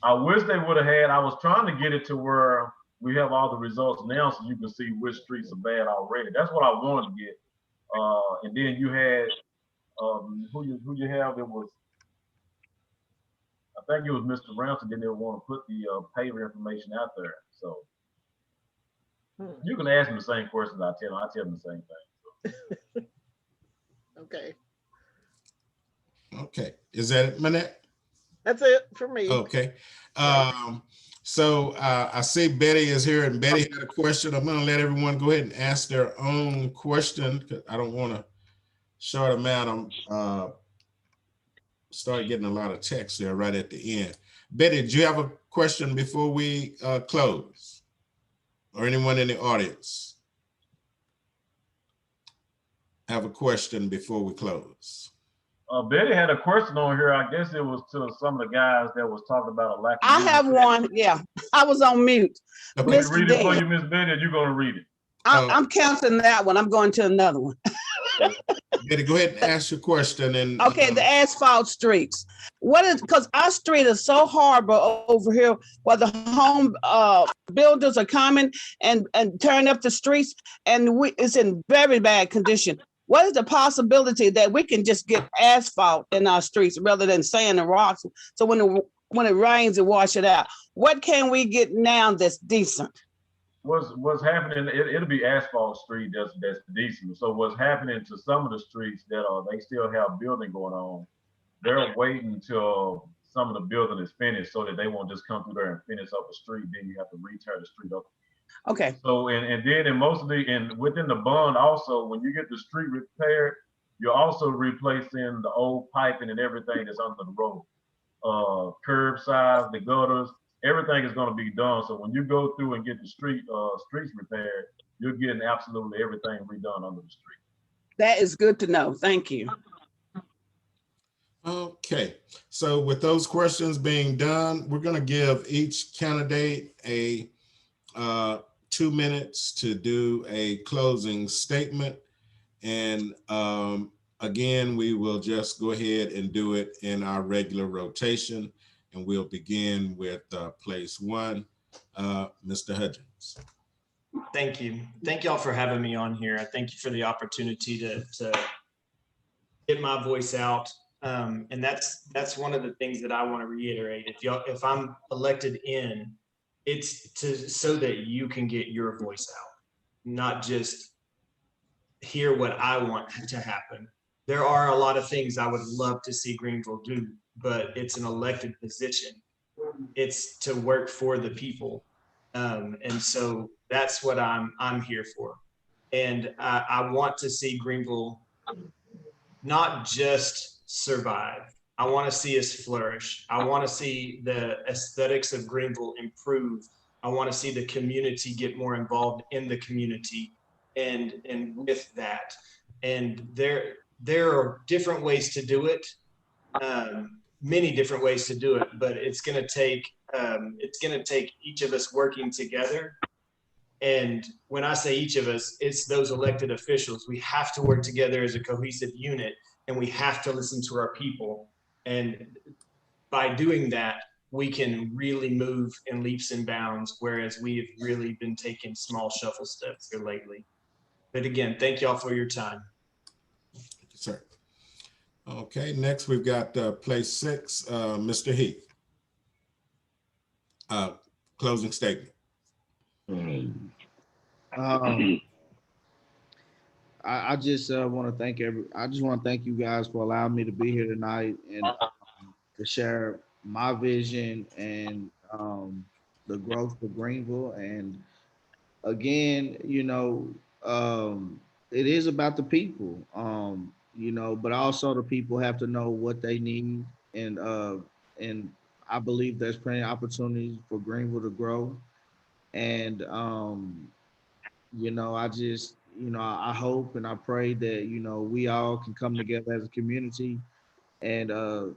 Speaker 3: I wish they would have had. I was trying to get it to where we have all the results now so you can see which streets are bad already. That's what I wanted to get. And then you had, who you have, it was, I think it was Mr. Ransom didn't want to put the paver information out there. So you can ask him the same questions I tell him the same thing.
Speaker 1: Okay.
Speaker 2: Okay, is that it, Manette?
Speaker 1: That's it for me.
Speaker 2: Okay. So I see Betty is here, and Betty had a question. I'm going to let everyone go ahead and ask their own question because I don't want to short them out. Start getting a lot of text there right at the end. Betty, do you have a question before we close? Or anyone in the audience have a question before we close?
Speaker 3: Betty had a question on here. I guess it was to some of the guys that was talking about a lack of.
Speaker 14: I have one. Yeah, I was on mute.
Speaker 3: Let me read it for you, Miss Betty, or you gonna read it?
Speaker 14: I'm canceling that one. I'm going to another one.
Speaker 2: Betty, go ahead and ask your question. And
Speaker 14: okay, the asphalt streets. What is, because our street is so horrible over here where the home builders are coming and tearing up the streets, and it's in very bad condition. What is the possibility that we can just get asphalt in our streets rather than sand and rocks? So when it rains, it wash it out. What can we get now that's decent?
Speaker 3: What's happening? It'll be asphalt street that's decent. So what's happening to some of the streets that they still have building going on? They're waiting till some of the building is finished so that they won't just come through there and finish up the street. Then you have to re-tear the street up.
Speaker 14: Okay.
Speaker 3: So and then in most of and within the bond also, when you get the street repaired, you're also replacing the old piping and everything that's under the road. Curb size, the gutters, everything is going to be done. So when you go through and get the streets repaired, you're getting absolutely everything redone under the street.
Speaker 14: That is good to know. Thank you.
Speaker 2: Okay, so with those questions being done, we're going to give each candidate a 2 minutes to do a closing statement. And again, we will just go ahead and do it in our regular rotation. And we'll begin with place one, Mr. Hudgeons.
Speaker 11: Thank you. Thank y'all for having me on here. I thank you for the opportunity to get my voice out. And that's one of the things that I want to reiterate. If I'm elected in, it's so that you can get your voice out, not just hear what I want to happen. There are a lot of things I would love to see Greenville do, but it's an elected position. It's to work for the people. And so that's what I'm here for. And I want to see Greenville not just survive. I want to see us flourish. I want to see the aesthetics of Greenville improve. I want to see the community get more involved in the community and with that. And there are different ways to do it, many different ways to do it, but it's going to take each of us working together. And when I say each of us, it's those elected officials. We have to work together as a cohesive unit, and we have to listen to our people. And by doing that, we can really move in leaps and bounds, whereas we have really been taking small shuffle steps here lately. But again, thank y'all for your time.
Speaker 2: Thank you, sir. Okay, next we've got place 6, Mr. Heath. Closing statement.
Speaker 7: I just want to thank you guys for allowing me to be here tonight and to share my vision and the growth of Greenville. And again, it is about the people, but also the people have to know what they need. And I believe there's plenty of opportunities for Greenville to grow. And, I hope and I pray that, we all can come together as a community and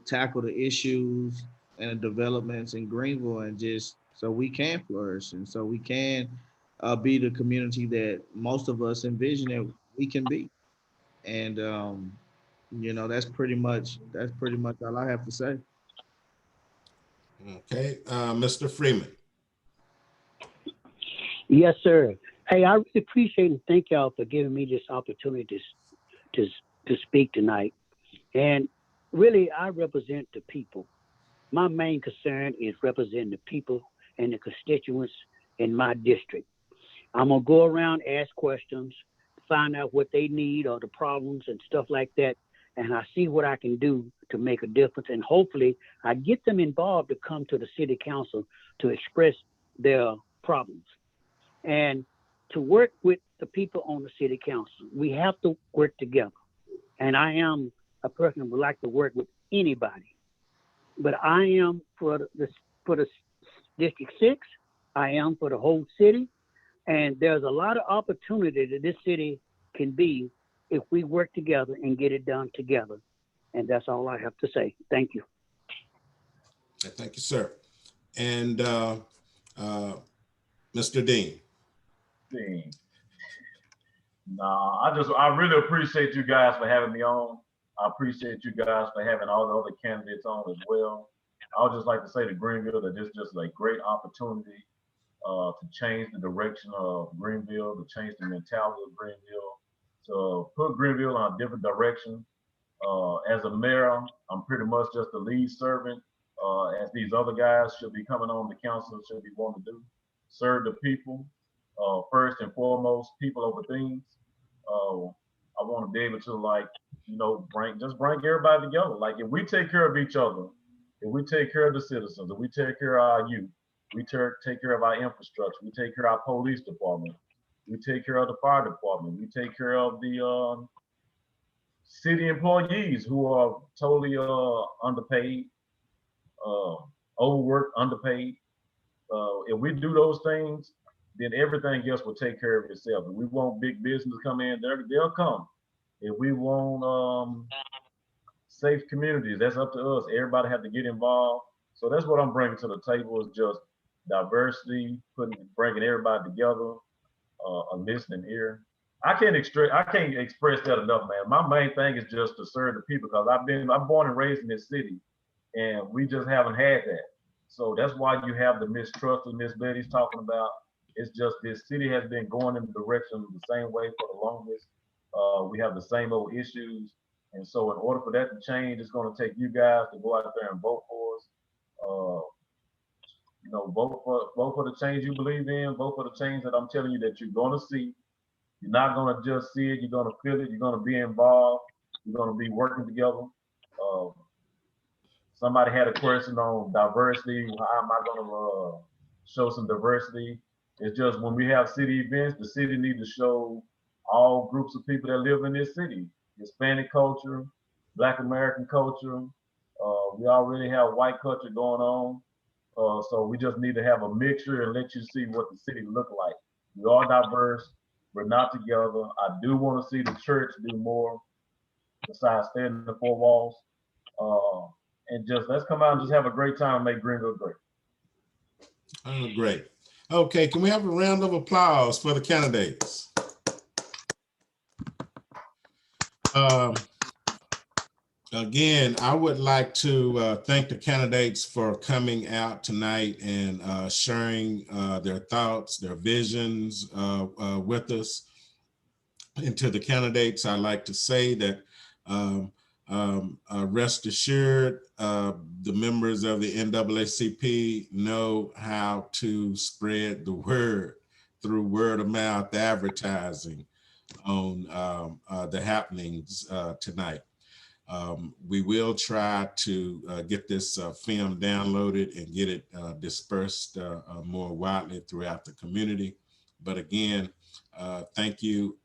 Speaker 7: tackle the issues and the developments in Greenville, and just so we can flourish and so we can be the community that most of us envision that we can be. And, that's pretty much all I have to say.
Speaker 2: Okay, Mr. Freeman.
Speaker 13: Yes, sir. Hey, I really appreciate and thank y'all for giving me this opportunity to speak tonight. And really, I represent the people. My main concern is representing the people and the constituents in my district. I'm going to go around, ask questions, find out what they need or the problems and stuff like that. And I see what I can do to make a difference. And hopefully I get them involved to come to the city council to express their problems. And to work with the people on the city council, we have to work together. And I am a person who would like to work with anybody. But I am for the District 6, I am for the whole city. And there's a lot of opportunity that this city can be if we work together and get it done together. And that's all I have to say. Thank you.
Speaker 2: Thank you, sir. And Mr. Dean.
Speaker 3: Dean. Nah, I really appreciate you guys for having me on. I appreciate you guys for having all the other candidates on as well. I would just like to say to Greenville that this is just a great opportunity to change the direction of Greenville, to change the mentality of Greenville, to put Greenville on a different direction. As a mayor, I'm pretty much just a lead servant, as these other guys should be coming on the council, should be wanting to do. Serve the people, first and foremost, people over things. I want to be able to, like, you know, bring everybody together. Like, if we take care of each other, if we take care of the citizens, if we take care of our youth, we take care of our infrastructure, we take care of our police department, we take care of the fire department, we take care of the city employees who are totally underpaid, overworked, underpaid. If we do those things, then everything else will take care of itself. If we want big business to come in, they'll come. If we want safe communities, that's up to us. Everybody have to get involved. So that's what I'm bringing to the table, is just diversity, bringing everybody together, a listening ear. I can't express that enough, man. My main thing is just to serve the people, because I'm born and raised in this city, and we just haven't had that. So that's why you have the mistrust that Miss Betty's talking about. It's just this city has been going in the direction the same way for the longest. We have the same old issues. And so in order for that to change, it's going to take you guys to go out there and vote for us. You know, vote for the change you believe in, vote for the change that I'm telling you that you're going to see. You're not going to just see it, you're going to feel it, you're going to be involved, you're going to be working together. Somebody had a question on diversity. How am I going to show some diversity? It's just when we have city events, the city needs to show all groups of people that live in this city. Hispanic culture, Black American culture. We already have white culture going on. So we just need to have a mixture and let you see what the city look like. We are diverse. We're not together. I do want to see the church do more besides staying in the four walls. And just let's come out and just have a great time and make Greenville great.
Speaker 2: Oh, great. Okay, can we have a round of applause for the candidates? Again, I would like to thank the candidates for coming out tonight and sharing their thoughts, their visions with us. And to the candidates, I'd like to say that rest assured, the members of the NAACP know how to spread the word through word of mouth advertising on the happenings tonight. We will try to get this film downloaded and get it dispersed more widely throughout the community. But again, thank you,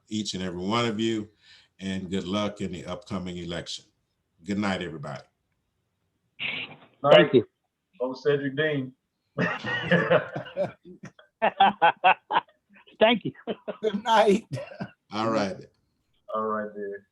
Speaker 2: each and every one of you, and good luck in the upcoming election. Good night, everybody.
Speaker 13: Thank you.
Speaker 3: Oh, Cedric Dean.
Speaker 13: Thank you.
Speaker 8: Good night.
Speaker 2: All right.
Speaker 3: All right, there.